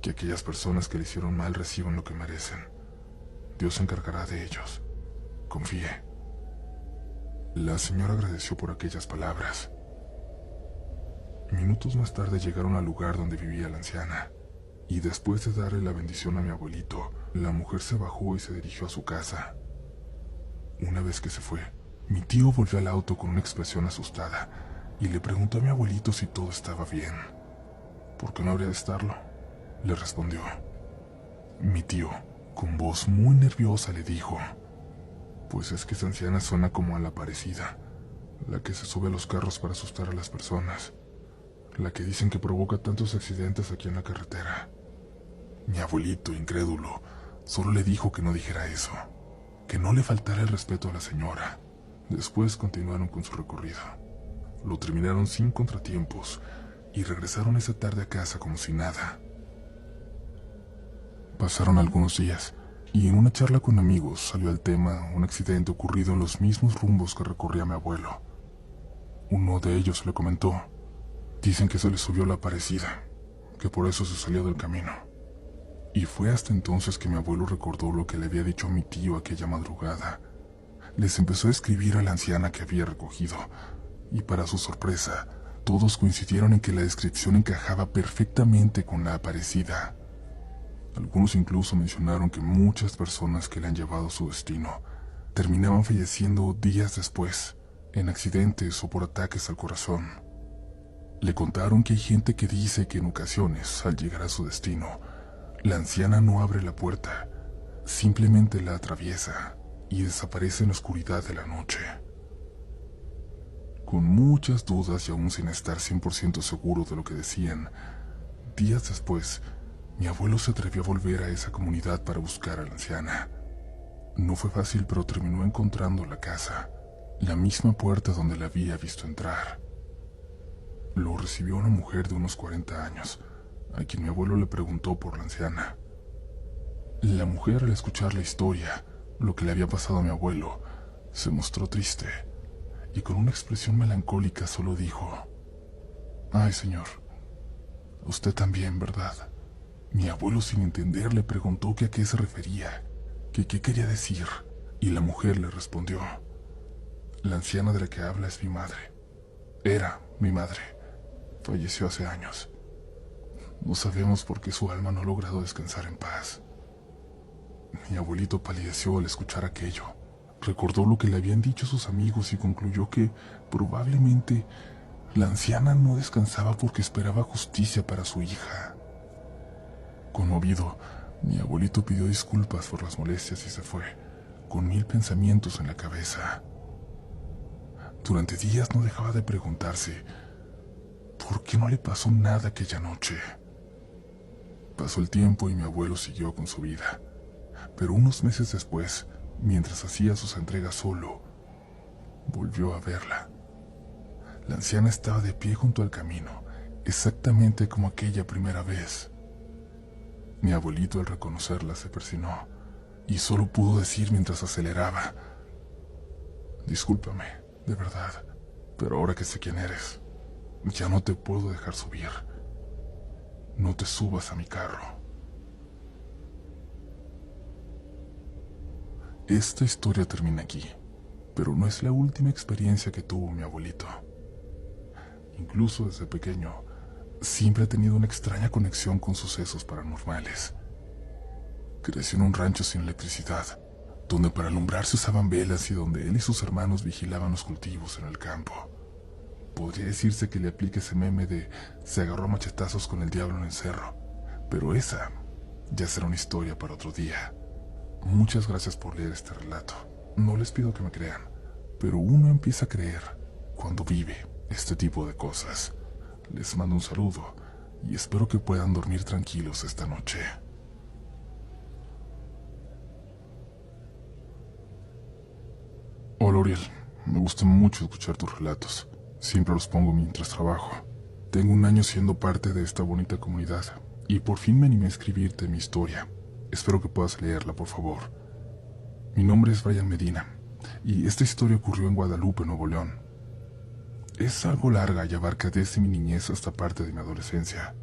que aquellas personas que le hicieron mal reciban lo que merecen. Dios se encargará de ellos. Confíe. La señora agradeció por aquellas palabras. Minutos más tarde llegaron al lugar donde vivía la anciana, y después de darle la bendición a mi abuelito, la mujer se bajó y se dirigió a su casa. Una vez que se fue, mi tío volvió al auto con una expresión asustada y le preguntó a mi abuelito si todo estaba bien. ¿Por qué no habría de estarlo?, le respondió. Mi tío, con voz muy nerviosa, le dijo: pues es que esa anciana suena como a la parecida, la que se sube a los carros para asustar a las personas, la que dicen que provoca tantos accidentes aquí en la carretera. Mi abuelito, incrédulo, solo le dijo que no dijera eso, que no le faltara el respeto a la señora. Después continuaron con su recorrido. Lo terminaron sin contratiempos y regresaron esa tarde a casa como si nada. Pasaron algunos días y en una charla con amigos salió al tema un accidente ocurrido en los mismos rumbos que recorría mi abuelo. Uno de ellos le comentó: dicen que se le subió la aparecida, que por eso se salió del camino. Y fue hasta entonces que mi abuelo recordó lo que le había dicho a mi tío aquella madrugada. Les empezó a escribir a la anciana que había recogido, y para su sorpresa, todos coincidieron en que la descripción encajaba perfectamente con la aparecida. Algunos incluso mencionaron que muchas personas que le han llevado a su destino terminaban falleciendo días después, en accidentes o por ataques al corazón. Le contaron que hay gente que dice que en ocasiones, al llegar a su destino, la anciana no abre la puerta, simplemente la atraviesa y desaparece en la oscuridad de la noche. Con muchas dudas y aún sin estar 100% seguro de lo que decían, días después, mi abuelo se atrevió a volver a esa comunidad para buscar a la anciana. No fue fácil, pero terminó encontrando la casa, la misma puerta donde la había visto entrar. Lo recibió una mujer de unos 40 años, a quien mi abuelo le preguntó por la anciana. La mujer, al escuchar la historia, lo que le había pasado a mi abuelo, se mostró triste y con una expresión melancólica solo dijo: «Ay, señor, usted también, ¿verdad?». Mi abuelo, sin entender, le preguntó que a qué se refería, que qué quería decir, y la mujer le respondió: «La anciana de la que habla es mi madre. Era mi madre. Falleció hace años. No sabemos por qué su alma no ha logrado descansar en paz». Mi abuelito palideció al escuchar aquello. Recordó lo que le habían dicho sus amigos y concluyó que probablemente la anciana no descansaba porque esperaba justicia para su hija. Conmovido, mi abuelito pidió disculpas por las molestias y se fue, con 1000 pensamientos en la cabeza. Durante días no dejaba de preguntarse por qué no le pasó nada aquella noche. Pasó el tiempo y mi abuelo siguió con su vida, pero unos meses después, mientras hacía sus entregas solo, volvió a verla. La anciana estaba de pie junto al camino, exactamente como aquella primera vez. Mi abuelito, al reconocerla, se persinó y solo pudo decir mientras aceleraba: «Discúlpame, de verdad, pero ahora que sé quién eres, ya no te puedo dejar subir. No te subas a mi carro». Esta historia termina aquí, pero no es la última experiencia que tuvo mi abuelito. Incluso desde pequeño, siempre ha tenido una extraña conexión con sucesos paranormales. Creció en un rancho sin electricidad, donde para alumbrar se usaban velas y donde él y sus hermanos vigilaban los cultivos en el campo. Podría decirse que le aplica ese meme de «se agarró a machetazos con el diablo en el cerro», pero esa ya será una historia para otro día. Muchas gracias por leer este relato. No les pido que me crean, pero uno empieza a creer cuando vive este tipo de cosas. Les mando un saludo y espero que puedan dormir tranquilos esta noche. Hola, Oriel. Me gusta mucho escuchar tus relatos. Siempre los pongo mientras trabajo. Tengo un año siendo parte de esta bonita comunidad y por fin me animé a escribirte mi historia. Espero que puedas leerla, por favor. Mi nombre es Brian Medina y esta historia ocurrió en Guadalupe, Nuevo León. Es algo larga y abarca desde mi niñez hasta parte de mi adolescencia.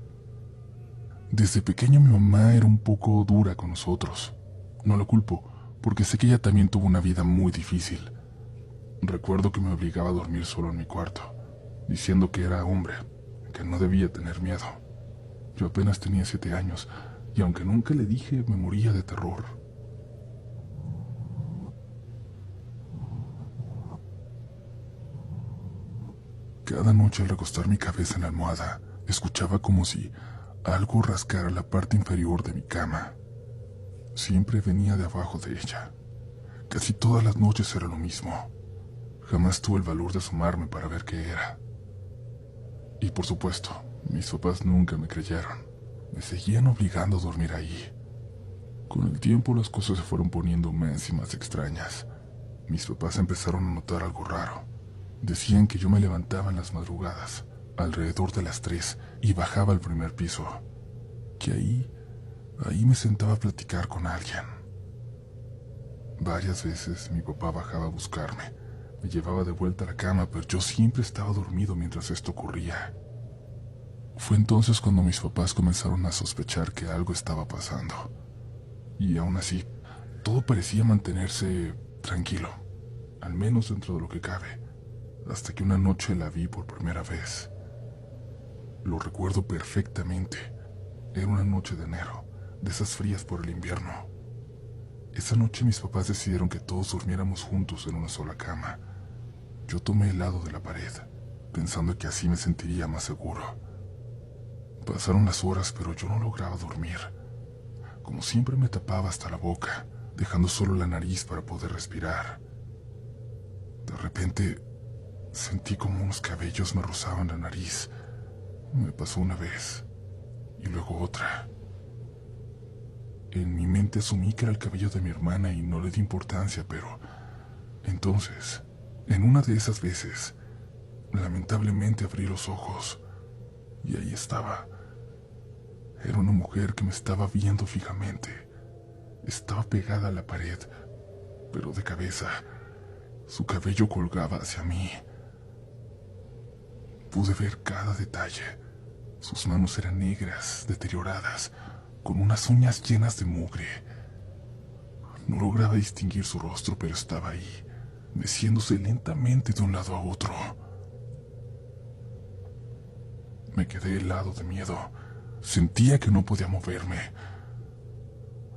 Desde pequeño mi mamá era un poco dura con nosotros. No la culpo, porque sé que ella también tuvo una vida muy difícil. Recuerdo que me obligaba a dormir solo en mi cuarto, diciendo que era hombre, que no debía tener miedo. Yo apenas tenía 7 años, y aunque nunca le dije, me moría de terror. Cada noche al recostar mi cabeza en la almohada, escuchaba como si algo rascara la parte inferior de mi cama. Siempre venía de abajo de ella. Casi todas las noches era lo mismo. Jamás tuve el valor de asomarme para ver qué era. Y por supuesto, mis papás nunca me creyeron. Me seguían obligando a dormir ahí. Con el tiempo las cosas se fueron poniendo más y más extrañas. Mis papás empezaron a notar algo raro. Decían que yo me levantaba en las madrugadas, alrededor de las 3, y bajaba al primer piso. Que ahí me sentaba a platicar con alguien. Varias veces mi papá bajaba a buscarme. Me llevaba de vuelta a la cama, pero yo siempre estaba dormido mientras esto ocurría. Fue entonces cuando mis papás comenzaron a sospechar que algo estaba pasando. Y aún así, todo parecía mantenerse tranquilo, al menos dentro de lo que cabe, hasta que una noche la vi por primera vez. Lo recuerdo perfectamente. Era una noche de enero, de esas frías por el invierno. Esa noche mis papás decidieron que todos durmiéramos juntos en una sola cama. Yo tomé el lado de la pared, pensando que así me sentiría más seguro. Pasaron las horas, pero yo no lograba dormir. Como siempre me tapaba hasta la boca, dejando solo la nariz para poder respirar. De repente, sentí como unos cabellos me rozaban la nariz. Me pasó una vez, y luego otra. En mi mente asumí que era el cabello de mi hermana y no le di importancia, pero entonces, en una de esas veces, lamentablemente abrí los ojos, y ahí estaba. Era una mujer que me estaba viendo fijamente. Estaba pegada a la pared, pero de cabeza. Su cabello colgaba hacia mí. Pude ver cada detalle. Sus manos eran negras, deterioradas, con unas uñas llenas de mugre. No lograba distinguir su rostro, pero estaba ahí, meciéndose lentamente de un lado a otro. Me quedé helado de miedo. Sentía que no podía moverme.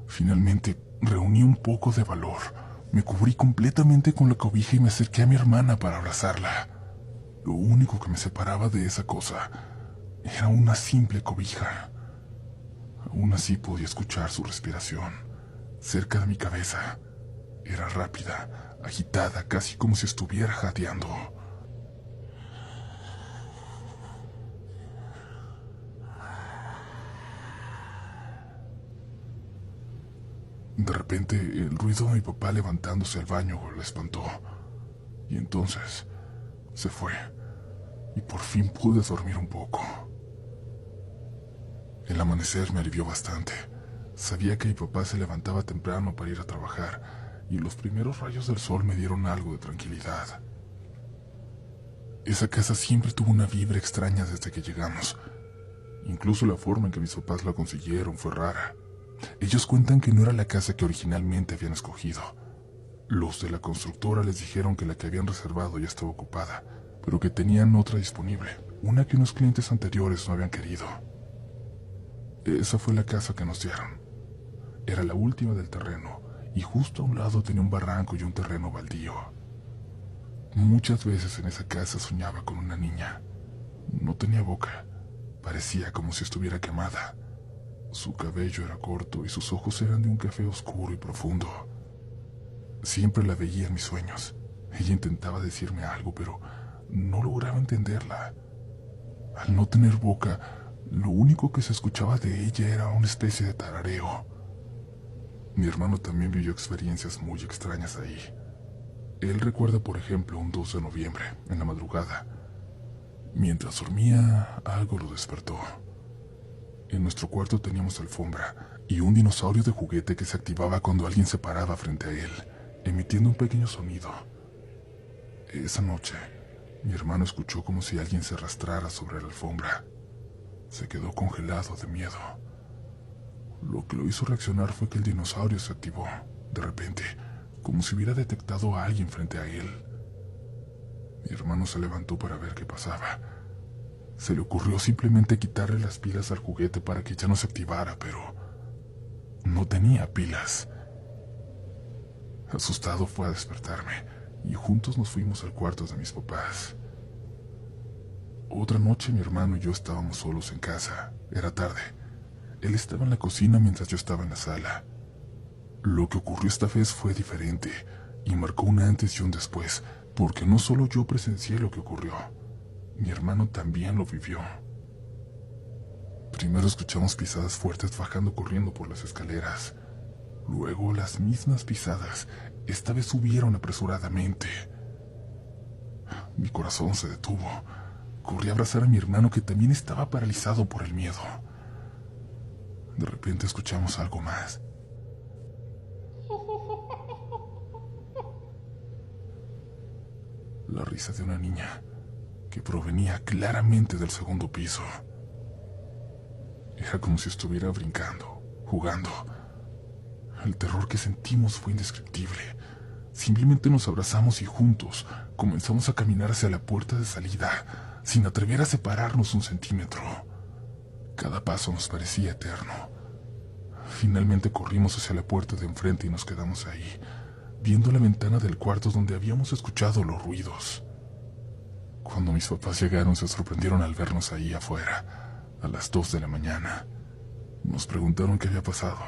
Finalmente reuní un poco de valor. Me cubrí completamente con la cobija y me acerqué a mi hermana para abrazarla. Lo único que me separaba de esa cosa era una simple cobija. Aún así podía escuchar su respiración, cerca de mi cabeza. Era rápida, agitada, casi como si estuviera jadeando. De repente, el ruido de mi papá levantándose al baño la espantó. Y entonces se fue, y por fin pude dormir un poco. El amanecer me alivió bastante. Sabía que mi papá se levantaba temprano para ir a trabajar, y los primeros rayos del sol me dieron algo de tranquilidad. Esa casa siempre tuvo una vibra extraña desde que llegamos. Incluso la forma en que mis papás la consiguieron fue rara. Ellos cuentan que no era la casa que originalmente habían escogido. Los de la constructora les dijeron que la que habían reservado ya estaba ocupada, pero que tenían otra disponible, una que unos clientes anteriores no habían querido. Esa fue la casa que nos dieron. Era la última del terreno, y justo a un lado tenía un barranco y un terreno baldío. Muchas veces en esa casa soñaba con una niña. No tenía boca, parecía como si estuviera quemada. Su cabello era corto y sus ojos eran de un café oscuro y profundo. Siempre la veía en mis sueños. Ella intentaba decirme algo, pero no lograba entenderla. Al no tener boca, lo único que se escuchaba de ella era una especie de tarareo. Mi hermano también vivió experiencias muy extrañas ahí. Él recuerda, por ejemplo, un 2 de noviembre, en la madrugada. Mientras dormía, algo lo despertó. En nuestro cuarto teníamos alfombra y un dinosaurio de juguete que se activaba cuando alguien se paraba frente a él, emitiendo un pequeño sonido. Esa noche, mi hermano escuchó como si alguien se arrastrara sobre la alfombra. Se quedó congelado de miedo. Lo que lo hizo reaccionar fue que el dinosaurio se activó, de repente, como si hubiera detectado a alguien frente a él. Mi hermano se levantó para ver qué pasaba. Se le ocurrió simplemente quitarle las pilas al juguete para que ya no se activara, pero no tenía pilas. Asustado fue a despertarme y juntos nos fuimos al cuarto de mis papás. Otra noche mi hermano y yo estábamos solos en casa. Era tarde. Él estaba en la cocina mientras yo estaba en la sala. Lo que ocurrió esta vez fue diferente y marcó un antes y un después, porque no solo yo presencié lo que ocurrió, mi hermano también lo vivió. Primero escuchamos pisadas fuertes bajando corriendo por las escaleras. Luego las mismas pisadas, esta vez subieron apresuradamente. Mi corazón se detuvo. Corrí a abrazar a mi hermano, que también estaba paralizado por el miedo. De repente escuchamos algo más. La risa de una niña que provenía claramente del segundo piso. Era como si estuviera brincando, jugando. El terror que sentimos fue indescriptible. Simplemente nos abrazamos y juntos comenzamos a caminar hacia la puerta de salida, sin atrever a separarnos un centímetro. Cada paso nos parecía eterno. Finalmente corrimos hacia la puerta de enfrente y nos quedamos ahí, viendo la ventana del cuarto donde habíamos escuchado los ruidos. Cuando mis papás llegaron, se sorprendieron al vernos ahí afuera, a las 2 de la mañana. Nos preguntaron qué había pasado,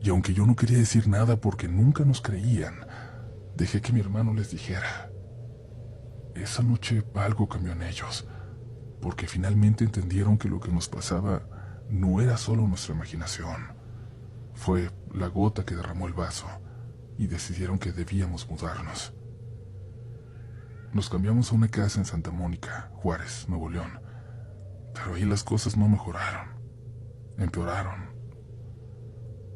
y aunque yo no quería decir nada porque nunca nos creían, dejé que mi hermano les dijera. Esa noche algo cambió en ellos, porque finalmente entendieron que lo que nos pasaba no era solo nuestra imaginación. Fue la gota que derramó el vaso, y decidieron que debíamos mudarnos. Nos cambiamos a una casa en Santa Mónica, Juárez, Nuevo León, pero ahí las cosas no mejoraron, empeoraron.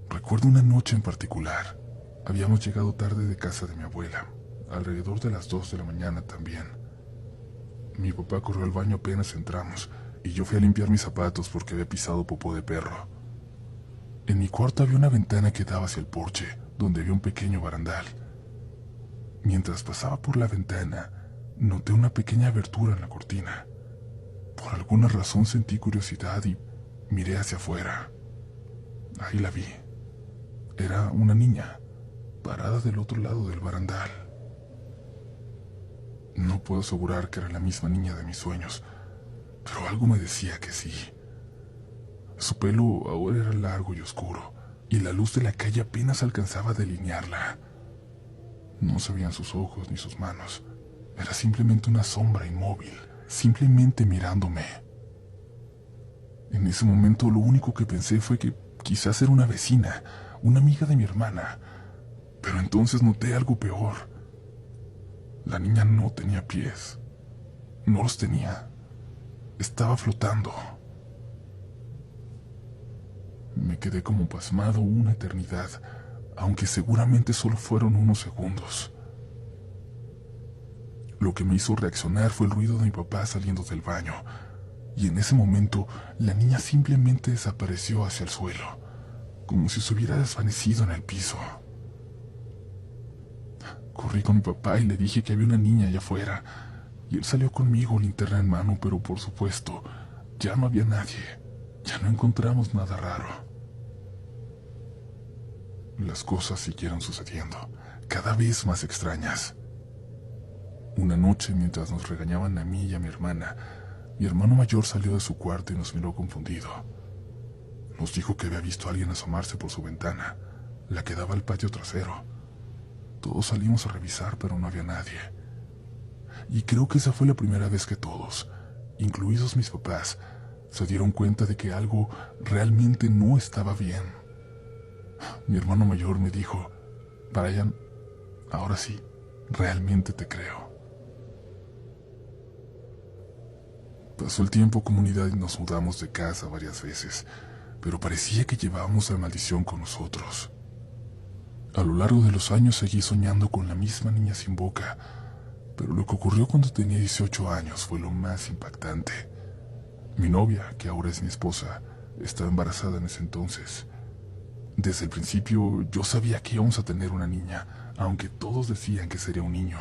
Recuerdo una noche en particular. Habíamos llegado tarde de casa de mi abuela, alrededor de las 2 de la mañana también. Mi papá corrió al baño apenas entramos, y yo fui a limpiar mis zapatos porque había pisado popó de perro. En mi cuarto había una ventana que daba hacia el porche, donde había un pequeño barandal. Mientras pasaba por la ventana, noté una pequeña abertura en la cortina. Por alguna razón sentí curiosidad y miré hacia afuera. Ahí la vi. Era una niña, parada del otro lado del barandal. No puedo asegurar que era la misma niña de mis sueños, pero algo me decía que sí. Su pelo ahora era largo y oscuro, y la luz de la calle apenas alcanzaba a delinearla. No se veían sus ojos ni sus manos. Era simplemente una sombra inmóvil, simplemente mirándome. En ese momento lo único que pensé fue que quizás era una vecina, una amiga de mi hermana. Pero entonces noté algo peor. La niña no tenía pies. No los tenía. Estaba flotando. Me quedé como pasmado una eternidad, aunque seguramente solo fueron unos segundos. Lo que me hizo reaccionar fue el ruido de mi papá saliendo del baño, y en ese momento la niña simplemente desapareció hacia el suelo, como si se hubiera desvanecido en el piso. Corrí con mi papá y le dije que había una niña allá afuera, y él salió conmigo, linterna en mano, pero por supuesto, ya no había nadie, ya no encontramos nada raro. Las cosas siguieron sucediendo, cada vez más extrañas. Una noche, mientras nos regañaban a mí y a mi hermana, mi hermano mayor salió de su cuarto y nos miró confundido. Nos dijo que había visto a alguien asomarse por su ventana, la que daba al patio trasero. Todos salimos a revisar, pero no había nadie. Y creo que esa fue la primera vez que todos, incluidos mis papás, se dieron cuenta de que algo realmente no estaba bien. Mi hermano mayor me dijo: Brian, ahora sí, realmente te creo. Pasó el tiempo, comunidad, y nos mudamos de casa varias veces, pero parecía que llevábamos la maldición con nosotros. A lo largo de los años seguí soñando con la misma niña sin boca, pero lo que ocurrió cuando tenía 18 años fue lo más impactante. Mi novia, que ahora es mi esposa, estaba embarazada en ese entonces. Desde el principio yo sabía que íbamos a tener una niña, aunque todos decían que sería un niño.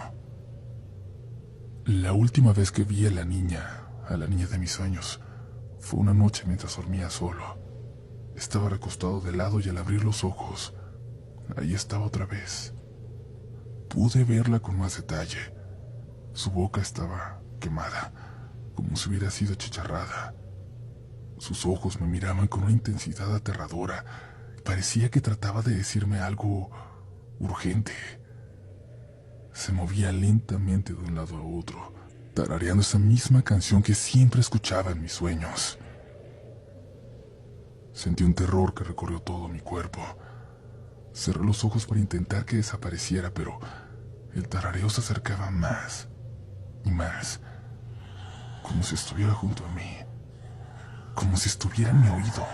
La última vez que vi a la niña de mis sueños, fue una noche mientras dormía solo. Estaba recostado de lado y al abrir los ojos, ahí estaba otra vez. Pude verla con más detalle. Su boca estaba quemada, como si hubiera sido achicharrada. Sus ojos me miraban con una intensidad aterradora. Parecía que trataba de decirme algo urgente. Se movía lentamente de un lado a otro, tarareando esa misma canción que siempre escuchaba en mis sueños. Sentí un terror que recorrió todo mi cuerpo. Cerré los ojos para intentar que desapareciera, pero el tarareo se acercaba más y más, como si estuviera junto a mí, como si estuviera en mi oído.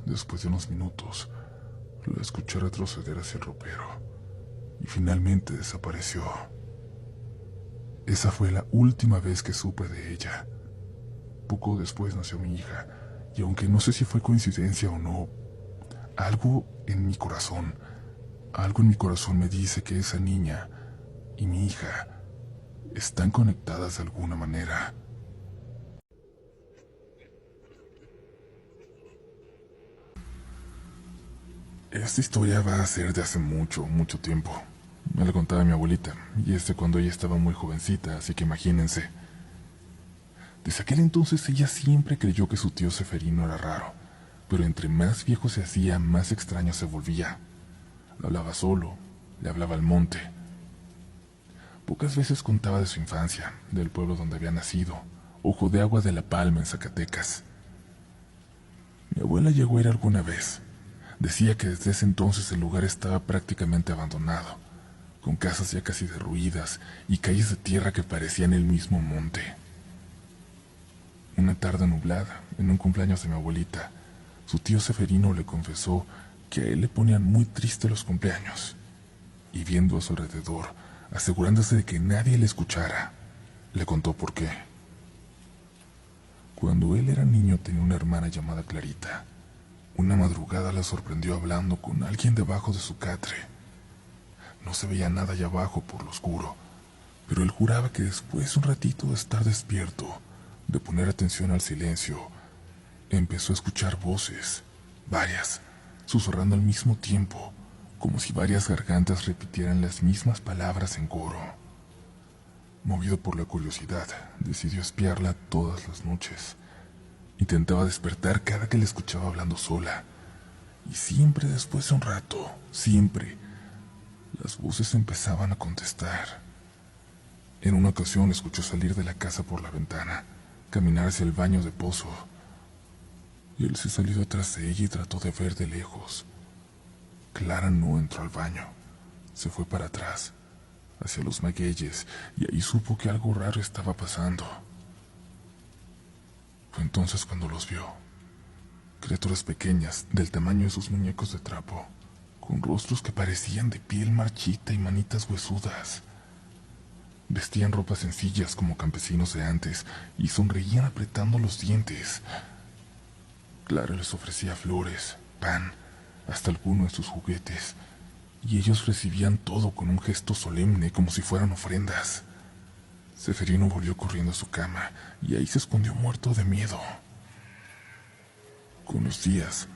Después de unos minutos, la escuché retroceder hacia el ropero y finalmente desapareció. Esa fue la última vez que supe de ella. Poco después nació mi hija, y aunque no sé si fue coincidencia o no, algo en mi corazón me dice que esa niña y mi hija están conectadas de alguna manera. Esta historia va a ser de hace mucho, mucho tiempo. Me la contaba mi abuelita, y es de cuando ella estaba muy jovencita, así que imagínense. Desde aquel entonces ella siempre creyó que su tío Seferino era raro, pero entre más viejo se hacía, más extraño se volvía. Hablaba solo, le hablaba al monte. Pocas veces contaba de su infancia, del pueblo donde había nacido, Ojo de Agua de la Palma en Zacatecas. Mi abuela llegó a ir alguna vez. Decía que desde ese entonces el lugar estaba prácticamente abandonado, con casas ya casi derruidas y calles de tierra que parecían el mismo monte. Una tarde nublada, en un cumpleaños de mi abuelita, su tío Seferino le confesó que a él le ponían muy triste los cumpleaños, y viendo a su alrededor, asegurándose de que nadie le escuchara, le contó por qué. Cuando él era niño tenía una hermana llamada Clarita. Una madrugada la sorprendió hablando con alguien debajo de su catre. No se veía nada allá abajo por lo oscuro, pero él juraba que después de un ratito de estar despierto, de poner atención al silencio, empezó a escuchar voces, varias, susurrando al mismo tiempo, como si varias gargantas repitieran las mismas palabras en coro. Movido por la curiosidad, decidió espiarla todas las noches. Intentaba despertar cada que la escuchaba hablando sola, y siempre después de un rato, siempre, las voces empezaban a contestar. En una ocasión la escuchó salir de la casa por la ventana, caminar hacia el baño de pozo, y él se salió detrás de ella y trató de ver de lejos. Clara no entró al baño, se fue para atrás, hacia los magueyes, y ahí supo que algo raro estaba pasando. Fue entonces cuando los vio. Criaturas pequeñas, del tamaño de sus muñecos de trapo, con rostros que parecían de piel marchita y manitas huesudas. Vestían ropas sencillas como campesinos de antes y sonreían apretando los dientes. Clara les ofrecía flores, pan, hasta alguno de sus juguetes, y ellos recibían todo con un gesto solemne como si fueran ofrendas. Seferino volvió corriendo a su cama y ahí se escondió muerto de miedo. Con los días,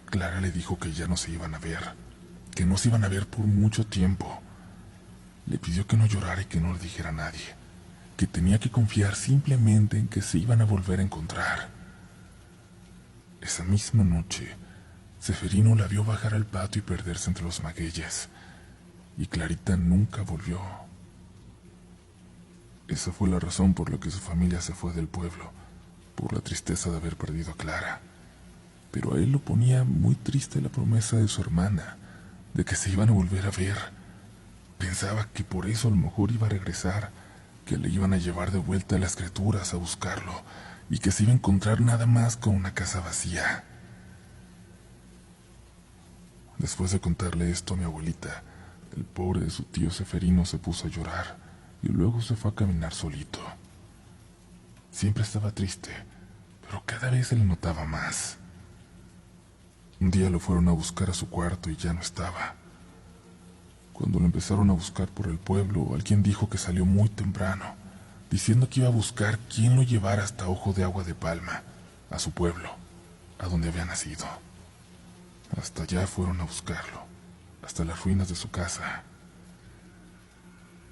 Clara le dijo que ya no se iban a ver, que no se iban a ver por mucho tiempo. Le pidió que no llorara y que no le dijera a nadie, que tenía que confiar simplemente en que se iban a volver a encontrar. Esa misma noche, Seferino la vio bajar al patio y perderse entre los magueyes, y Clarita nunca volvió. Esa fue la razón por la que su familia se fue del pueblo, por la tristeza de haber perdido a Clara. Pero a él lo ponía muy triste la promesa de su hermana, de que se iban a volver a ver. Pensaba que por eso a lo mejor iba a regresar, que le iban a llevar de vuelta a las criaturas a buscarlo, y que se iba a encontrar nada más con una casa vacía. Después de contarle esto a mi abuelita, el pobre de su tío Seferino se puso a llorar, y luego se fue a caminar solito. Siempre estaba triste, pero cada vez se le notaba más. Un día lo fueron a buscar a su cuarto y ya no estaba. Cuando lo empezaron a buscar por el pueblo, alguien dijo que salió muy temprano, diciendo que iba a buscar quién lo llevara hasta Ojo de Agua de Palma, a su pueblo, a donde había nacido. Hasta allá fueron a buscarlo, hasta las ruinas de su casa.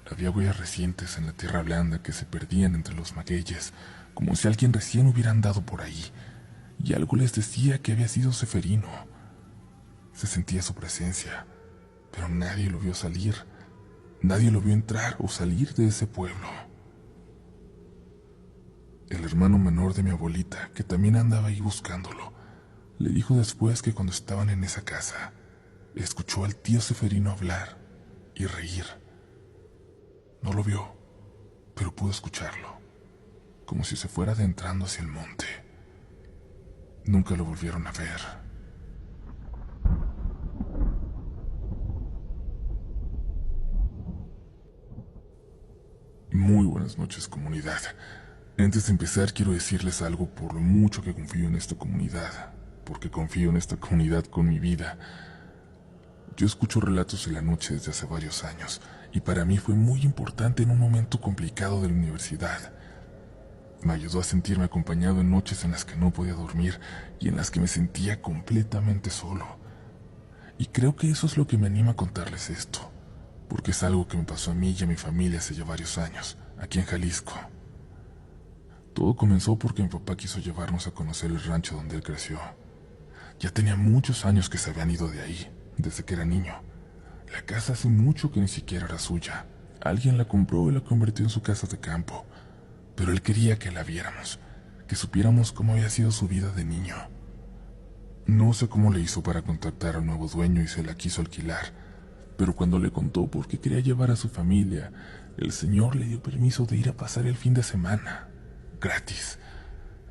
Había huellas recientes en la tierra blanda que se perdían entre los magueyes, como si alguien recién hubiera andado por ahí, y algo les decía que había sido Ceferino. Se sentía su presencia, pero nadie lo vio salir, nadie lo vio entrar o salir de ese pueblo. El hermano menor de mi abuelita, que también andaba ahí buscándolo, le dijo después que cuando estaban en esa casa, escuchó al tío Ceferino hablar y reír. No lo vio, pero pudo escucharlo, como si se fuera adentrando hacia el monte. Nunca lo volvieron a ver. Muy buenas noches, comunidad. Antes de empezar, quiero decirles algo por lo mucho que confío en esta comunidad, porque confío en esta comunidad con mi vida. Yo escucho relatos de la noche desde hace varios años, y para mí fue muy importante en un momento complicado de la universidad. Me ayudó a sentirme acompañado en noches en las que no podía dormir y en las que me sentía completamente solo. Y creo que eso es lo que me anima a contarles esto, porque es algo que me pasó a mí y a mi familia hace ya varios años, aquí en Jalisco. Todo comenzó porque mi papá quiso llevarnos a conocer el rancho donde él creció. Ya tenía muchos años que se habían ido de ahí, desde que era niño. La casa hace mucho que ni siquiera era suya. Alguien la compró y la convirtió en su casa de campo. Pero él quería que la viéramos, que supiéramos cómo había sido su vida de niño. No sé cómo le hizo para contactar al nuevo dueño y se la quiso alquilar, pero cuando le contó por qué quería llevar a su familia, el señor le dio permiso de ir a pasar el fin de semana, gratis.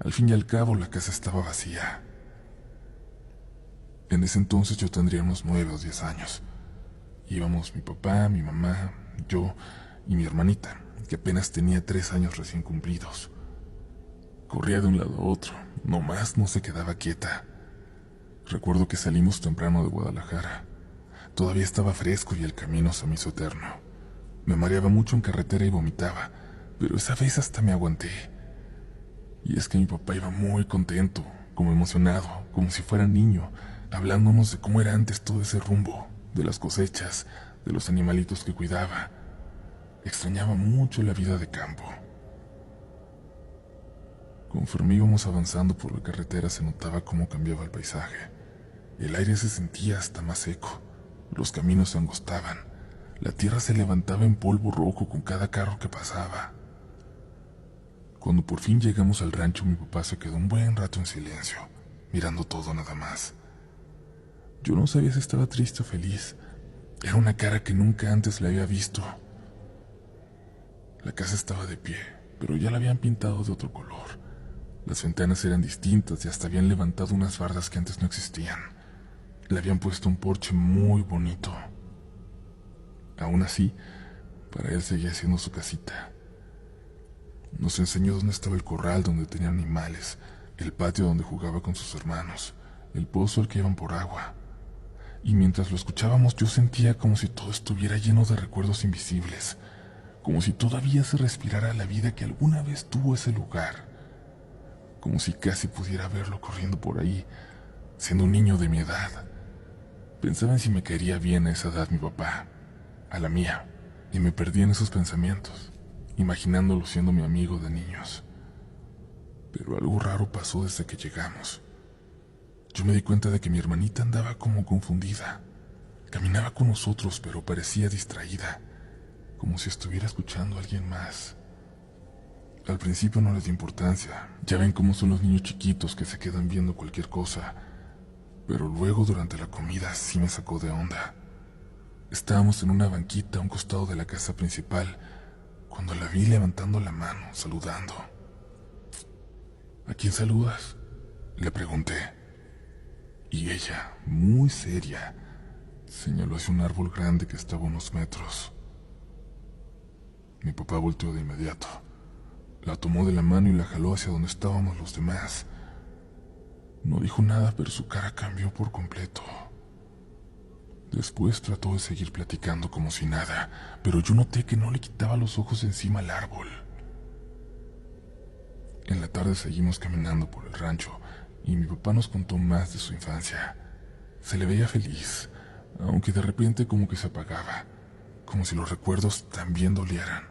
Al fin y al cabo la casa estaba vacía. En ese entonces yo tendría unos 9 o 10 años. Íbamos mi papá, mi mamá, yo y mi hermanita, que apenas tenía 3 años recién cumplidos. Corría de un lado a otro, nomás no se quedaba quieta. Recuerdo que salimos temprano de Guadalajara. Todavía estaba fresco y el camino se me hizo eterno. Me mareaba mucho en carretera y vomitaba, pero esa vez hasta me aguanté. Y es que mi papá iba muy contento, como emocionado, como si fuera niño, hablándonos de cómo era antes todo ese rumbo, de las cosechas, de los animalitos que cuidaba. Extrañaba mucho la vida de campo. Conforme íbamos avanzando por la carretera se notaba cómo cambiaba el paisaje. El aire se sentía hasta más seco, los caminos se angostaban, la tierra se levantaba en polvo rojo con cada carro que pasaba. Cuando por fin llegamos al rancho, mi papá se quedó un buen rato en silencio, mirando todo nada más. Yo no sabía si estaba triste o feliz. Era una cara que nunca antes le había visto. La casa estaba de pie, pero ya la habían pintado de otro color. Las ventanas eran distintas y hasta habían levantado unas bardas que antes no existían. Le habían puesto un porche muy bonito. Aún así, para él seguía siendo su casita. Nos enseñó dónde estaba el corral donde tenía animales, el patio donde jugaba con sus hermanos, el pozo al que iban por agua. Y mientras lo escuchábamos yo sentía como si todo estuviera lleno de recuerdos invisibles, como si todavía se respirara la vida que alguna vez tuvo ese lugar, como si casi pudiera verlo corriendo por ahí, siendo un niño de mi edad. Pensaba en si me caería bien a esa edad mi papá, a la mía, y me perdí en esos pensamientos, imaginándolo siendo mi amigo de niños. Pero algo raro pasó desde que llegamos. Yo me di cuenta de que mi hermanita andaba como confundida. Caminaba con nosotros, pero parecía distraída, como si estuviera escuchando a alguien más. Al principio no les di importancia, ya ven cómo son los niños chiquitos que se quedan viendo cualquier cosa, pero luego durante la comida sí me sacó de onda. Estábamos en una banquita a un costado de la casa principal, cuando la vi levantando la mano, saludando. ¿A quién saludas?, le pregunté. Y ella, muy seria, señaló hacia un árbol grande que estaba a unos metros. Mi papá volteó de inmediato. La tomó de la mano y la jaló hacia donde estábamos los demás. No dijo nada, pero su cara cambió por completo. Después trató de seguir platicando como si nada, pero yo noté que no le quitaba los ojos de encima al árbol. En la tarde seguimos caminando por el rancho y mi papá nos contó más de su infancia. Se le veía feliz, aunque de repente como que se apagaba, como si los recuerdos también dolieran,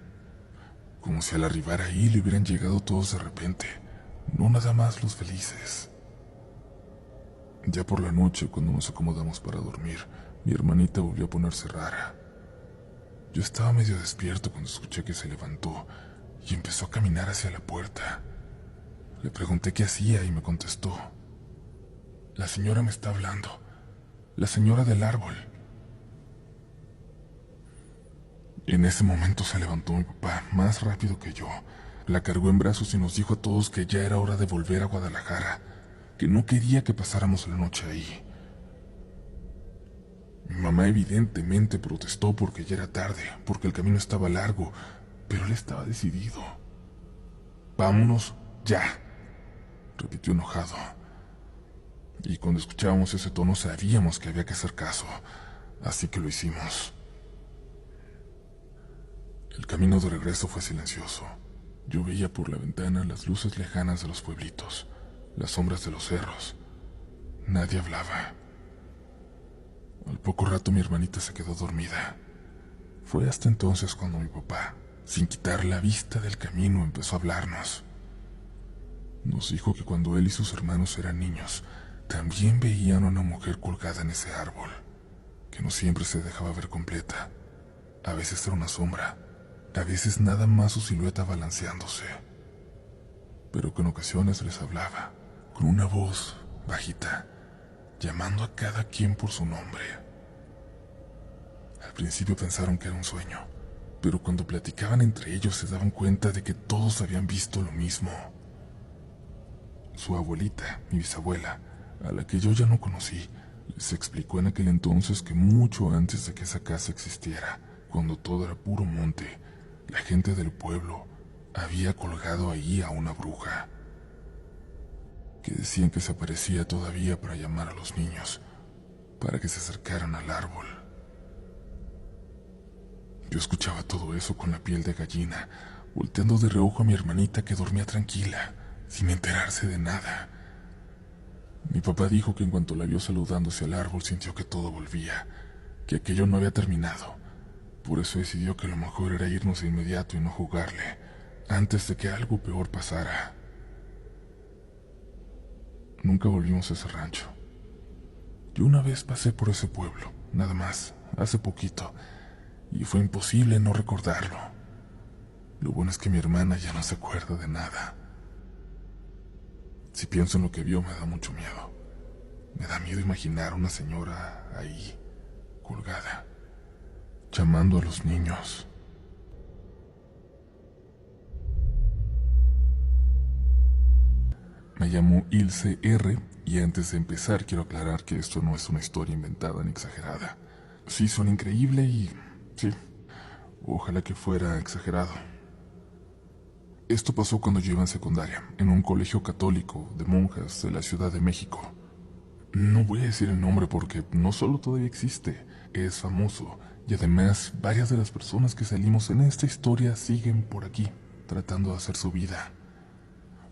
como si al arribar ahí le hubieran llegado todos de repente, no nada más los felices. Ya por la noche, cuando nos acomodamos para dormir, mi hermanita volvió a ponerse rara. Yo estaba medio despierto cuando escuché que se levantó y empezó a caminar hacia la puerta. Le pregunté qué hacía y me contestó: "La señora me está hablando, la señora del árbol". En ese momento se levantó mi papá, más rápido que yo. La cargó en brazos y nos dijo a todos que ya era hora de volver a Guadalajara, que no quería que pasáramos la noche ahí. Mi mamá evidentemente protestó porque ya era tarde, porque el camino estaba largo, pero él estaba decidido. «Vámonos ya», repitió enojado. Y cuando escuchábamos ese tono sabíamos que había que hacer caso, así que lo hicimos. El camino de regreso fue silencioso. Yo veía por la ventana las luces lejanas de los pueblitos, las sombras de los cerros. Nadie hablaba. Al poco rato mi hermanita se quedó dormida. Fue hasta entonces cuando mi papá, sin quitar la vista del camino, empezó a hablarnos. Nos dijo que cuando él y sus hermanos eran niños, también veían a una mujer colgada en ese árbol, que no siempre se dejaba ver completa. A veces era una sombra, a veces nada más su silueta balanceándose, pero que en ocasiones les hablaba, con una voz bajita, llamando a cada quien por su nombre. Al principio pensaron que era un sueño, pero cuando platicaban entre ellos se daban cuenta de que todos habían visto lo mismo. Su abuelita, mi bisabuela, a la que yo ya no conocí, les explicó en aquel entonces que mucho antes de que esa casa existiera, cuando todo era puro monte, la gente del pueblo había colgado ahí a una bruja, que decían que se aparecía todavía para llamar a los niños, para que se acercaran al árbol. Yo escuchaba todo eso con la piel de gallina, volteando de reojo a mi hermanita que dormía tranquila, sin enterarse de nada. Mi papá dijo que en cuanto la vio saludándose al árbol sintió que todo volvía, que aquello no había terminado. Por eso decidió que lo mejor era irnos de inmediato y no jugarle, antes de que algo peor pasara. Nunca volvimos a ese rancho. Yo una vez pasé por ese pueblo, nada más, hace poquito, y fue imposible no recordarlo. Lo bueno es que mi hermana ya no se acuerda de nada. Si pienso en lo que vio me da mucho miedo. Me da miedo imaginar a una señora ahí, colgada, llamando a los niños. Me llamo Ilse R. y antes de empezar quiero aclarar que esto no es una historia inventada ni exagerada. Sí, suena increíble y sí, ojalá que fuera exagerado. Esto pasó cuando yo iba en secundaria, en un colegio católico de monjas de la Ciudad de México. No voy a decir el nombre porque no solo todavía existe, es famoso, y además varias de las personas que salimos en esta historia siguen por aquí, tratando de hacer su vida.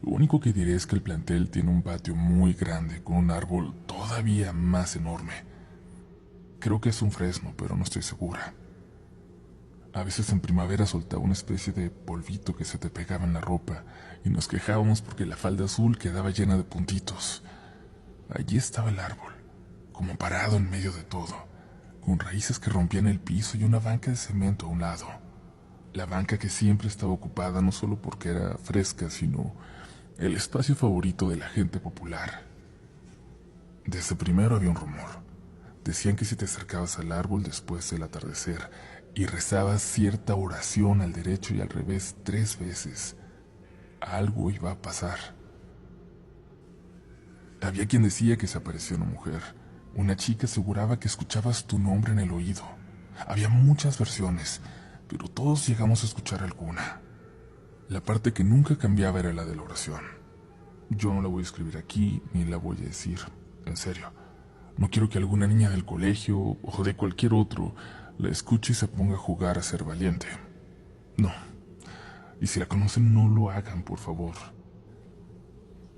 Lo único que diré es que el plantel tiene un patio muy grande con un árbol todavía más enorme. Creo que es un fresno, pero no estoy segura. A veces en primavera soltaba una especie de polvito que se te pegaba en la ropa y nos quejábamos porque la falda azul quedaba llena de puntitos. Allí estaba el árbol, como parado en medio de todo, con raíces que rompían el piso y una banca de cemento a un lado. La banca que siempre estaba ocupada no solo porque era fresca, sino el espacio favorito de la gente popular. Desde primero había un rumor. Decían que si te acercabas al árbol después del atardecer y rezabas cierta oración al derecho y al revés 3 veces, algo iba a pasar. Había quien decía que se aparecía una mujer. Una chica aseguraba que escuchabas tu nombre en el oído. Había muchas versiones, pero todos llegamos a escuchar alguna. La parte que nunca cambiaba era la de la oración. Yo no la voy a escribir aquí ni la voy a decir, en serio. No quiero que alguna niña del colegio o de cualquier otro la escuche y se ponga a jugar a ser valiente. No. Y si la conocen, no lo hagan, por favor.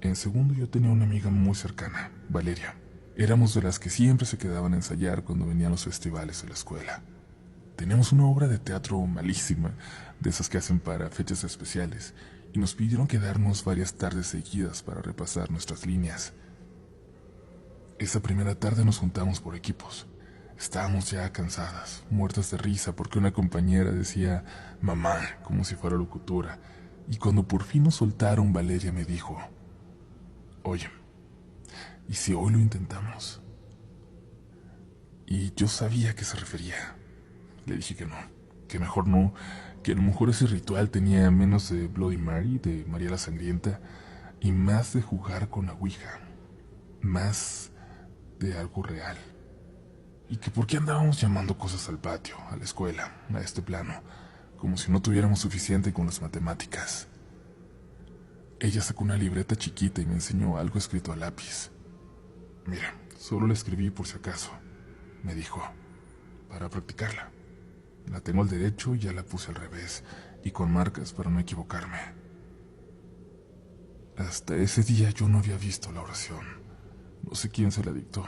En segundo, yo tenía una amiga muy cercana, Valeria. Éramos de las que siempre se quedaban a ensayar cuando venían los festivales de la escuela. Teníamos una obra de teatro malísima, de esas que hacen para fechas especiales, y nos pidieron quedarnos varias tardes seguidas para repasar nuestras líneas. Esa primera tarde nos juntamos por equipos. Estábamos ya cansadas, muertas de risa porque una compañera decía mamá como si fuera locutora, y cuando por fin nos soltaron, Valeria me dijo: oye, ¿y si hoy lo intentamos? Y yo sabía a qué se refería. Le dije que no, que mejor no, que a lo mejor ese ritual tenía menos de Bloody Mary, de María la Sangrienta, y más de jugar con la Ouija, más de algo real. Y que por qué andábamos llamando cosas al patio, a la escuela, a este plano, como si no tuviéramos suficiente con las matemáticas. Ella sacó una libreta chiquita y me enseñó algo escrito a lápiz. Mira, solo la escribí por si acaso, me dijo, para practicarla. La tengo al derecho y ya la puse al revés, y con marcas para no equivocarme. Hasta ese día yo no había visto la oración. No sé quién se la dictó.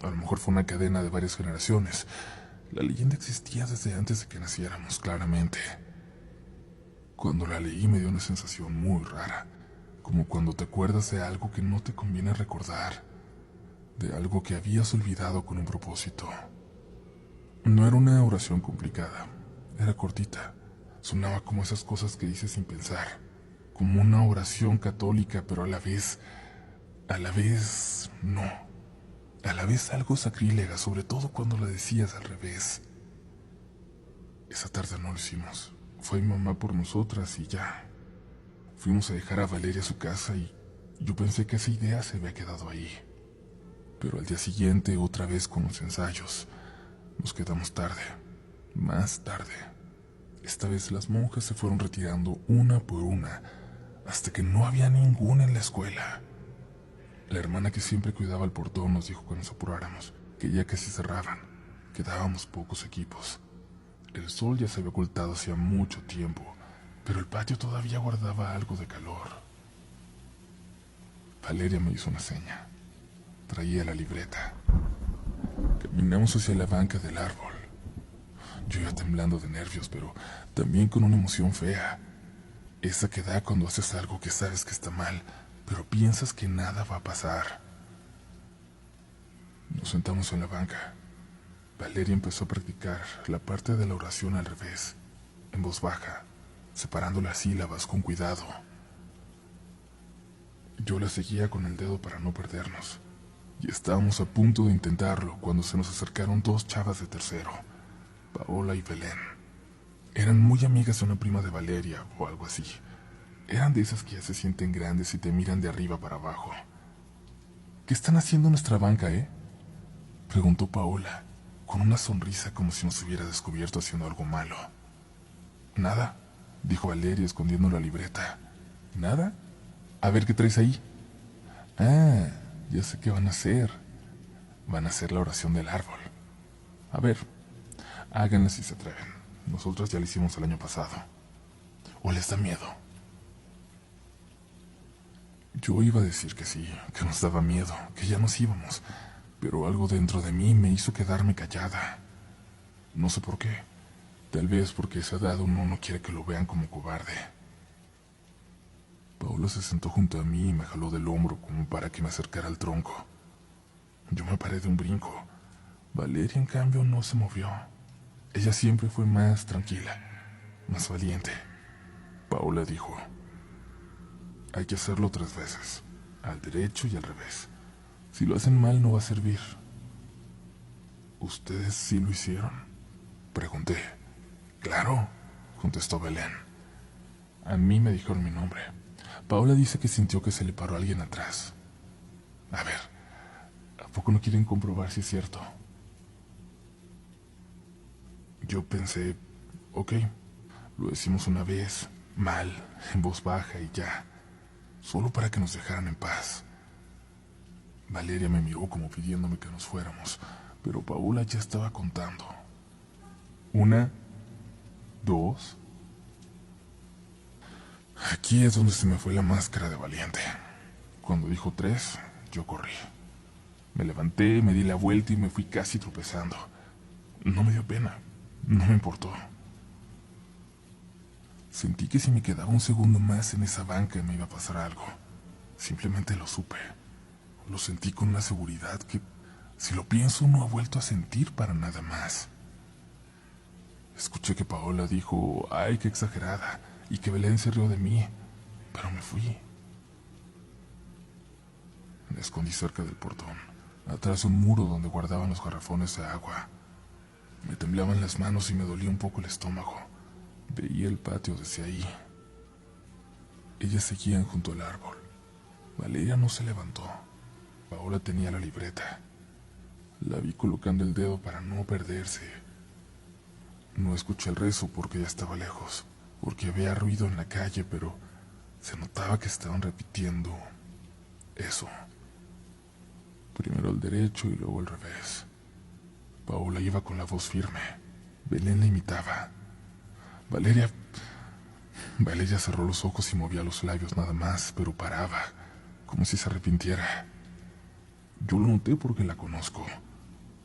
A lo mejor fue una cadena de varias generaciones. La leyenda existía desde antes de que naciéramos, claramente. Cuando la leí me dio una sensación muy rara, como cuando te acuerdas de algo que no te conviene recordar, de algo que habías olvidado con un propósito. No era una oración complicada, era cortita. Sonaba como esas cosas que dices sin pensar, como una oración católica, pero a la vez no. A la vez algo sacrílega, sobre todo cuando la decías al revés. Esa tarde no lo hicimos. Fue mi mamá por nosotras y ya. Fuimos a dejar a Valeria a su casa y yo pensé que esa idea se había quedado ahí. Pero al día siguiente, otra vez con los ensayos, nos quedamos tarde, más tarde. Esta vez las monjas se fueron retirando una por una, hasta que no había ninguna en la escuela. La hermana que siempre cuidaba el portón nos dijo que nos apuráramos, que ya casi cerraban, quedábamos pocos equipos. El sol ya se había ocultado hacía mucho tiempo, pero el patio todavía guardaba algo de calor. Valeria me hizo una seña. Traía la libreta. Caminamos hacia la banca del árbol. Yo iba temblando de nervios, pero también con una emoción fea. Esa que da cuando haces algo que sabes que está mal, pero piensas que nada va a pasar. Nos sentamos en la banca. Valeria empezó a practicar la parte de la oración al revés, en voz baja, separando las sílabas con cuidado. Yo la seguía con el dedo para no perdernos, y estábamos a punto de intentarlo cuando se nos acercaron dos chavas de tercero, Paola y Belén. Eran muy amigas de una prima de Valeria o algo así. Eran de esas que ya se sienten grandes y te miran de arriba para abajo. ¿Qué están haciendo en nuestra banca, preguntó Paola, con una sonrisa como si nos hubiera descubierto haciendo algo malo. Nada, dijo Valeria escondiendo la libreta. ¿Nada? A ver qué traes ahí. Ah, ya sé qué van a hacer. Van a hacer la oración del árbol. A ver, háganla si se atreven. Nosotras ya la hicimos el año pasado. ¿O les da miedo? Yo iba a decir que sí, que nos daba miedo, que ya nos íbamos, pero algo dentro de mí me hizo quedarme callada. No sé por qué. Tal vez porque a esa edad uno no quiere que lo vean como cobarde. Paula se sentó junto a mí y me jaló del hombro como para que me acercara al tronco. Yo me paré de un brinco. Valeria, en cambio, no se movió. Ella siempre fue más tranquila, más valiente. Paula dijo: hay que hacerlo 3 veces, al derecho y al revés. Si lo hacen mal no va a servir. ¿Ustedes sí lo hicieron?, pregunté. Claro, contestó Belén. A mí me dijeron mi nombre. Paola dice que sintió que se le paró alguien atrás. A ver, ¿a poco no quieren comprobar si es cierto? Yo pensé, ok, lo decimos una vez, mal, en voz baja y ya. solo para que nos dejaran en paz. Valeria me miró como pidiéndome que nos fuéramos, pero Paola ya estaba contando. 1, 2. Aquí es donde se me fue la máscara de valiente. Cuando dijo 3, yo corrí. Me levanté, me di la vuelta y me fui casi tropezando. No me dio pena, no me importó. Sentí que si me quedaba un segundo más en esa banca me iba a pasar algo. Simplemente lo supe. Lo sentí con una seguridad que, si lo pienso, no he vuelto a sentir para nada más. Escuché que Paola dijo, ¡ay, qué exagerada!, y que Belén se rió de mí, pero me fui. Me escondí cerca del portón, atrás de un muro donde guardaban los garrafones de agua. Me temblaban las manos y me dolía un poco el estómago. Veía el patio desde ahí. Ellas seguían junto al árbol. Valeria no se levantó. Paola tenía la libreta. La vi colocando el dedo para no perderse. No escuché el rezo porque ya estaba lejos, porque había ruido en la calle, pero se notaba que estaban repitiendo eso. Primero el derecho y luego el revés. Paola iba con la voz firme. Belén la imitaba. Valeria cerró los ojos y movía los labios nada más, pero paraba, como si se arrepintiera. Yo lo noté porque la conozco.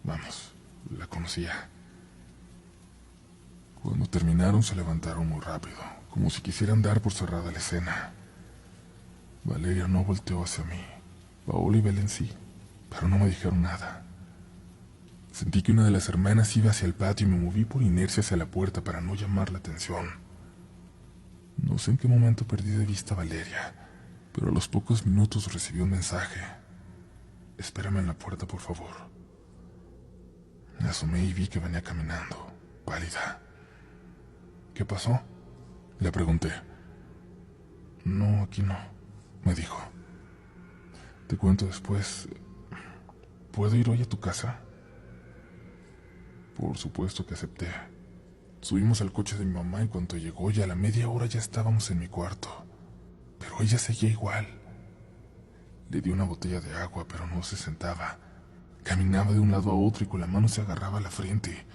Vamos, la conocía. Cuando terminaron se levantaron muy rápido, como si quisieran dar por cerrada la escena. Valeria no volteó hacia mí. Paola y Belén sí, pero no me dijeron nada. Sentí que una de las hermanas iba hacia el patio y me moví por inercia hacia la puerta para no llamar la atención. No sé en qué momento perdí de vista a Valeria, pero a los pocos minutos recibí un mensaje. Espérame en la puerta, por favor. Me asomé y vi que venía caminando, pálida. ¿Qué pasó?, le pregunté. No, aquí no, me dijo. Te cuento después. ¿Puedo ir hoy a tu casa? Por supuesto que acepté. Subimos al coche de mi mamá en cuanto llegó y a la media hora ya estábamos en mi cuarto. Pero ella seguía igual. Le di una botella de agua, pero no se sentaba. Caminaba de un lado a otro y con la mano se agarraba a la frente.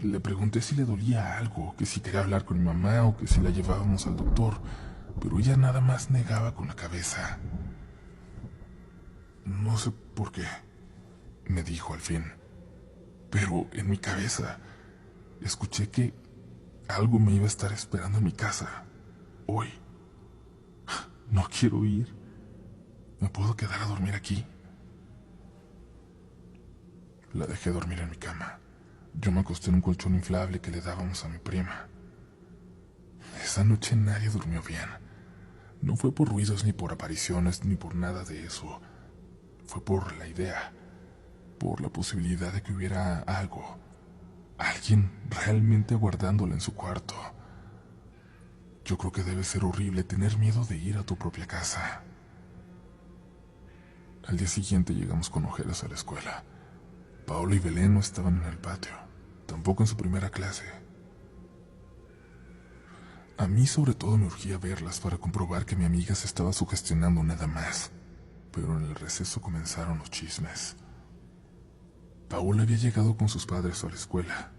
Le pregunté si le dolía algo, que si quería hablar con mi mamá o que si la llevábamos al doctor, pero ella nada más negaba con la cabeza. No sé por qué, me dijo al fin, pero en mi cabeza escuché que algo me iba a estar esperando en mi casa, hoy. No quiero ir. ¿Me puedo quedar a dormir aquí? La dejé dormir en mi cama. Yo me acosté en un colchón inflable que le dábamos a mi prima. Esa noche nadie durmió bien. No fue por ruidos, ni por apariciones, ni por nada de eso. Fue por la idea, por la posibilidad de que hubiera algo, alguien realmente aguardándola en su cuarto. Yo creo que debe ser horrible tener miedo de ir a tu propia casa. Al día siguiente llegamos con ojeras a la escuela. Paola y Belén no estaban en el patio, tampoco en su primera clase. A mí sobre todo me urgía verlas para comprobar que mi amiga se estaba sugestionando nada más, pero en el receso comenzaron los chismes. Paola había llegado con sus padres a la escuela,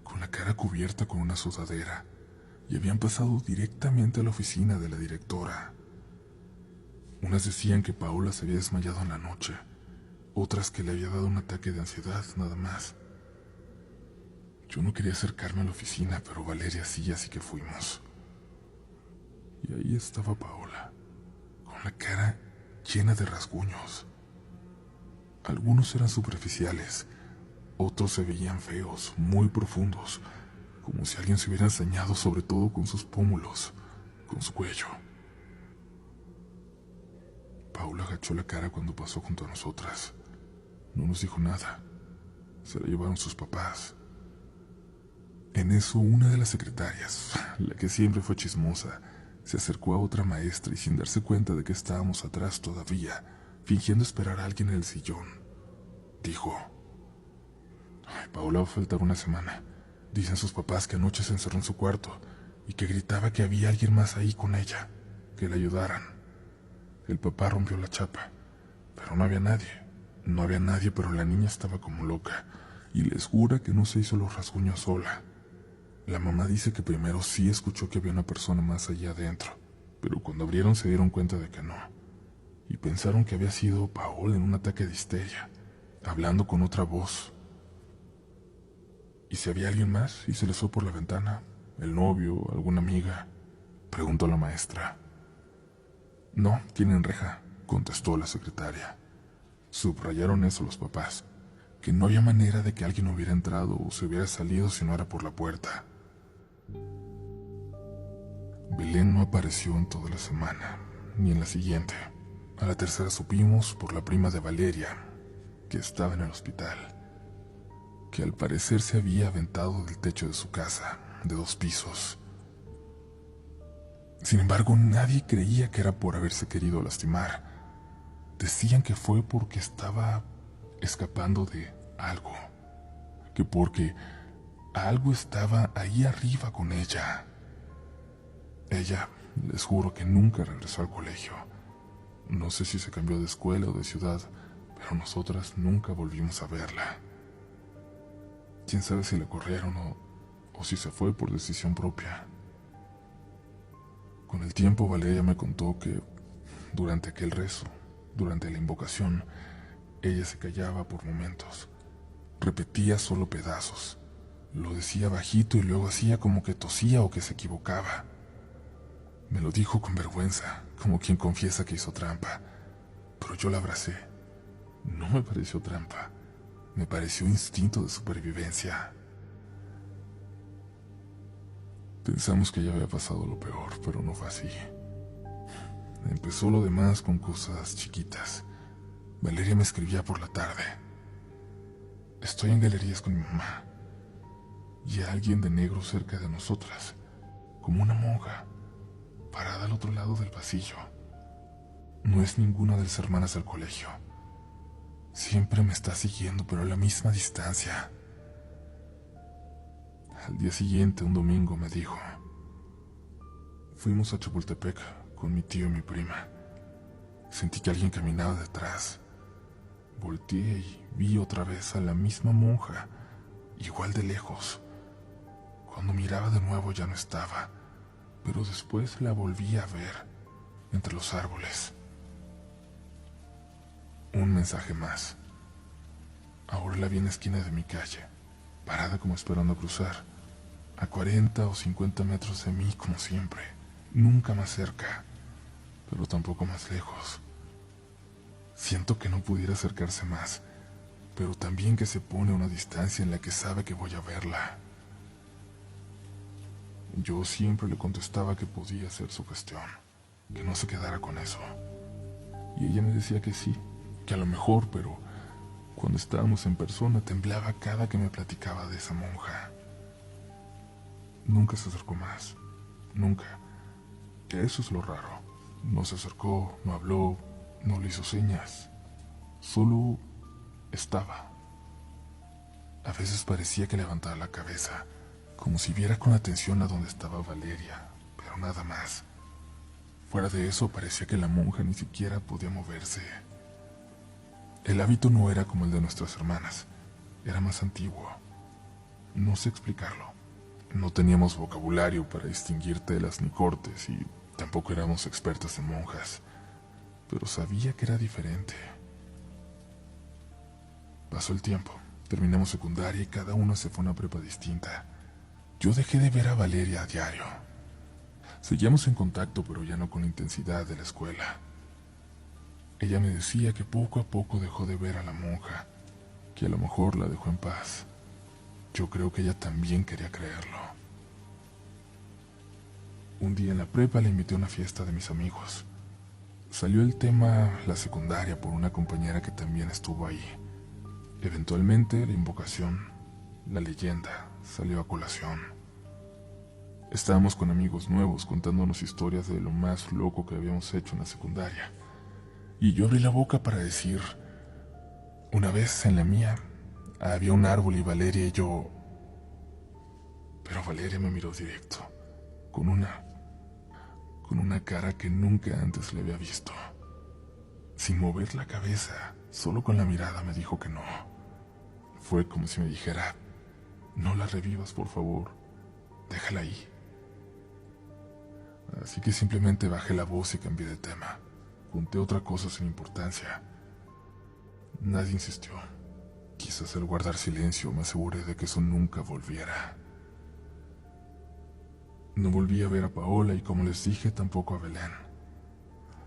con la cara cubierta con una sudadera, y habían pasado directamente a la oficina de la directora. Unas decían que Paola se había desmayado en la noche, otras que le había dado un ataque de ansiedad nada más. Yo no quería acercarme a la oficina, pero Valeria sí, así que fuimos. Y ahí estaba Paola, con la cara llena de rasguños. Algunos eran superficiales, otros se veían feos, muy profundos, como si alguien se hubiera ensañado, sobre todo con sus pómulos, con su cuello. Paola agachó la cara cuando pasó junto a nosotras. No nos dijo nada. Se la llevaron sus papás. En eso, una de las secretarias, la que siempre fue chismosa, se acercó a otra maestra y sin darse cuenta de que estábamos atrás todavía, fingiendo esperar a alguien en el sillón, dijo: Paola va a faltar una semana. Dicen sus papás que anoche se encerró en su cuarto y que gritaba que había alguien más ahí con ella, que la ayudaran. El papá rompió la chapa, pero no había nadie. No había nadie, pero la niña estaba como loca, y les jura que no se hizo los rasguños sola. La mamá dice que primero sí escuchó que había una persona más allá adentro, pero cuando abrieron se dieron cuenta de que no, y pensaron que había sido Paola en un ataque de histeria, hablando con otra voz. ¿Y si había alguien más y se les fue por la ventana? ¿El novio? ¿Alguna amiga? Preguntó la maestra. No, tienen reja, contestó la secretaria. Subrayaron eso los papás, que no había manera de que alguien hubiera entrado o se hubiera salido si no era por la puerta. Belén no apareció en toda la semana, ni en la siguiente. A la tercera supimos por la prima de Valeria, que estaba en el hospital, que al parecer se había aventado del techo de su casa, de 2 pisos. Sin embargo, nadie creía que era por haberse querido lastimar. Decían que fue porque estaba escapando de algo, que porque algo estaba ahí arriba con ella. Ella, les juro que nunca regresó al colegio. No sé si se cambió de escuela o de ciudad, pero nosotras nunca volvimos a verla. Quién sabe si la corrieron o si se fue por decisión propia. Con el tiempo Valeria me contó que durante aquel rezo, durante la invocación, ella se callaba por momentos. Repetía solo pedazos. Lo decía bajito y luego hacía como que tosía o que se equivocaba. Me lo dijo con vergüenza, como quien confiesa que hizo trampa. Pero yo la abracé. No me pareció trampa. Me pareció instinto de supervivencia. Pensamos que ya había pasado lo peor, pero no fue así. Empezó lo demás con cosas chiquitas. Valeria me escribía por la tarde. Estoy en galerías con mi mamá. Y alguien de negro cerca de nosotras, como una monja, parada al otro lado del pasillo. No es ninguna de las hermanas del colegio. Siempre me está siguiendo, pero a la misma distancia. Al día siguiente, un domingo, me dijo: fuimos a Chapultepec con mi tío y mi prima. Sentí que alguien caminaba detrás. Volteé y vi otra vez a la misma monja, igual de lejos. Cuando miraba de nuevo ya no estaba, pero después la volví a ver entre los árboles. Un mensaje más. Ahora la vi en la esquina de mi calle, parada como esperando cruzar, a 40 o 50 metros de mí como siempre, nunca más cerca, pero tampoco más lejos. Siento que no pudiera acercarse más, pero también que se pone a una distancia en la que sabe que voy a verla. Yo siempre le contestaba que podía hacer su gestión, que no se quedara con eso. Y ella me decía que sí, que a lo mejor, pero cuando estábamos en persona temblaba cada que me platicaba de esa monja. Nunca se acercó más, nunca. Eso es lo raro. No se acercó, no habló, no le hizo señas. Solo estaba. A veces parecía que levantaba la cabeza, como si viera con atención a donde estaba Valeria, pero nada más. Fuera de eso, parecía que la monja ni siquiera podía moverse. El hábito no era como el de nuestras hermanas, era más antiguo. No sé explicarlo. No teníamos vocabulario para distinguir telas ni cortes y tampoco éramos expertas en monjas, pero sabía que era diferente. Pasó el tiempo, terminamos secundaria y cada uno se fue a una prepa distinta. Yo dejé de ver a Valeria a diario. Seguíamos en contacto, pero ya no con la intensidad de la escuela. Ella me decía que poco a poco dejó de ver a la monja, que a lo mejor la dejó en paz. Yo creo que ella también quería creerlo. Un día en la prepa le invité a una fiesta de mis amigos. Salió el tema la secundaria por una compañera que también estuvo ahí. Eventualmente la invocación, la leyenda, salió a colación. Estábamos con amigos nuevos contándonos historias de lo más loco que habíamos hecho en la secundaria. Y yo abrí la boca para decir: una vez en la mía había un árbol y Valeria y yo... Pero Valeria me miró directo, con una cara que nunca antes le había visto. Sin mover la cabeza, solo con la mirada me dijo que no. Fue como si me dijera, no la revivas, por favor, déjala ahí. Así que simplemente bajé la voz y cambié de tema. Conté otra cosa sin importancia. Nadie insistió. Quizás al guardar silencio me aseguré de que eso nunca volviera. No volví a ver a Paola y, como les dije, tampoco a Belén.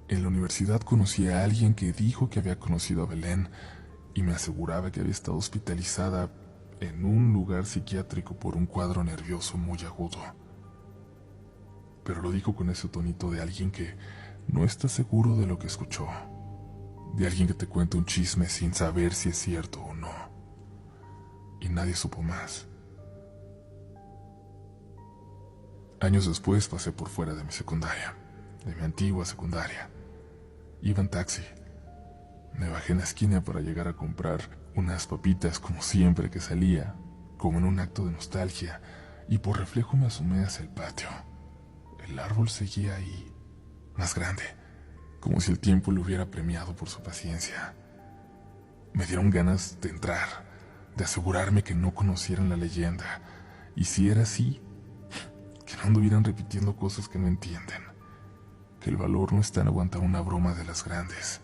En la universidad conocí a alguien que dijo que había conocido a Belén y me aseguraba que había estado hospitalizada en un lugar psiquiátrico por un cuadro nervioso muy agudo. Pero lo dijo con ese tonito de alguien que no está seguro de lo que escuchó, de alguien que te cuenta un chisme sin saber si es cierto o no. Y nadie supo más. Años después pasé por fuera de mi secundaria, de mi antigua secundaria. Iba en taxi. Me bajé en la esquina para llegar a comprar unas papitas como siempre que salía, como en un acto de nostalgia, y por reflejo me asomé hacia el patio. El árbol seguía ahí, más grande, como si el tiempo lo hubiera premiado por su paciencia. Me dieron ganas de entrar, de asegurarme que no conocieran la leyenda, y si era así, que no anduvieran repitiendo cosas que no entienden, que el valor no está en aguantar una broma de las grandes,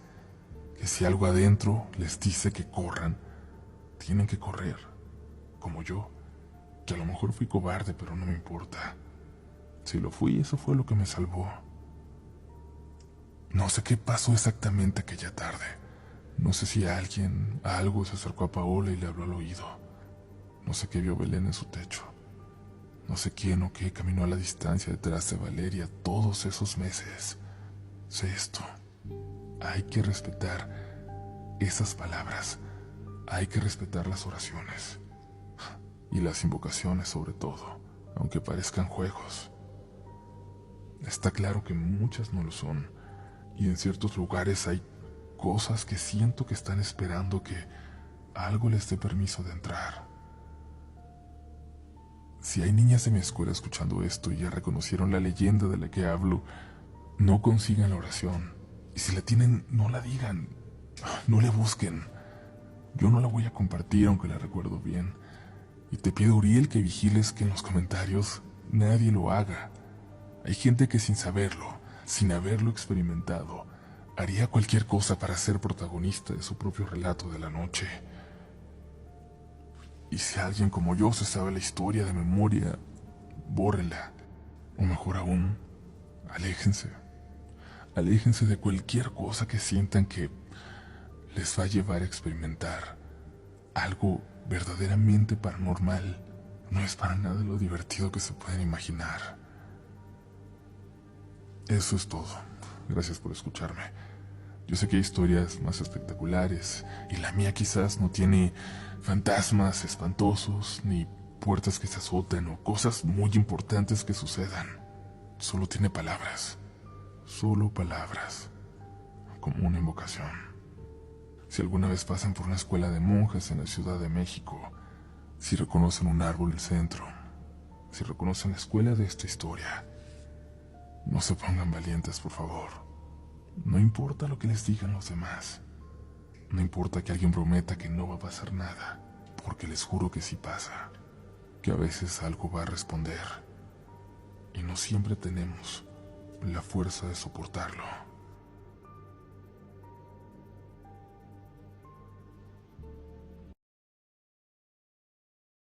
que si algo adentro les dice que corran, tienen que correr, como yo, que a lo mejor fui cobarde, pero no me importa. Si lo fui, eso fue lo que me salvó. No sé qué pasó exactamente aquella tarde. No sé si algo se acercó a Paola y le habló al oído. No sé qué vio Belén en su techo. No sé quién o qué caminó a la distancia detrás de Valeria todos esos meses. Sé esto. Hay que respetar esas palabras. Hay que respetar las oraciones. Y las invocaciones sobre todo, aunque parezcan juegos. Está claro que muchas no lo son, y en ciertos lugares hay cosas que siento que están esperando que algo les dé permiso de entrar. Si hay niñas de mi escuela escuchando esto y ya reconocieron la leyenda de la que hablo, no consigan la oración, y si la tienen, no la digan, no le busquen. Yo no la voy a compartir aunque la recuerdo bien, y te pido, Uriel, que vigiles que en los comentarios nadie lo haga. Hay gente que sin saberlo, sin haberlo experimentado, haría cualquier cosa para ser protagonista de su propio relato de la noche. Y si alguien como yo se sabe la historia de memoria, bórrenla. O mejor aún, aléjense. Aléjense de cualquier cosa que sientan que les va a llevar a experimentar algo verdaderamente paranormal. No es para nada lo divertido que se pueden imaginar. Eso es todo. Gracias por escucharme. Yo sé que hay historias más espectaculares y la mía quizás no tiene fantasmas espantosos ni puertas que se azoten o cosas muy importantes que sucedan. Solo tiene palabras. Solo palabras. Como una invocación. Si alguna vez pasan por una escuela de monjas en la Ciudad de México, si reconocen un árbol en el centro, si reconocen la escuela de esta historia, no se pongan valientes, por favor. No importa lo que les digan los demás. No importa que alguien prometa que no va a pasar nada, porque les juro que sí pasa. Que a veces algo va a responder. Y no siempre tenemos la fuerza de soportarlo.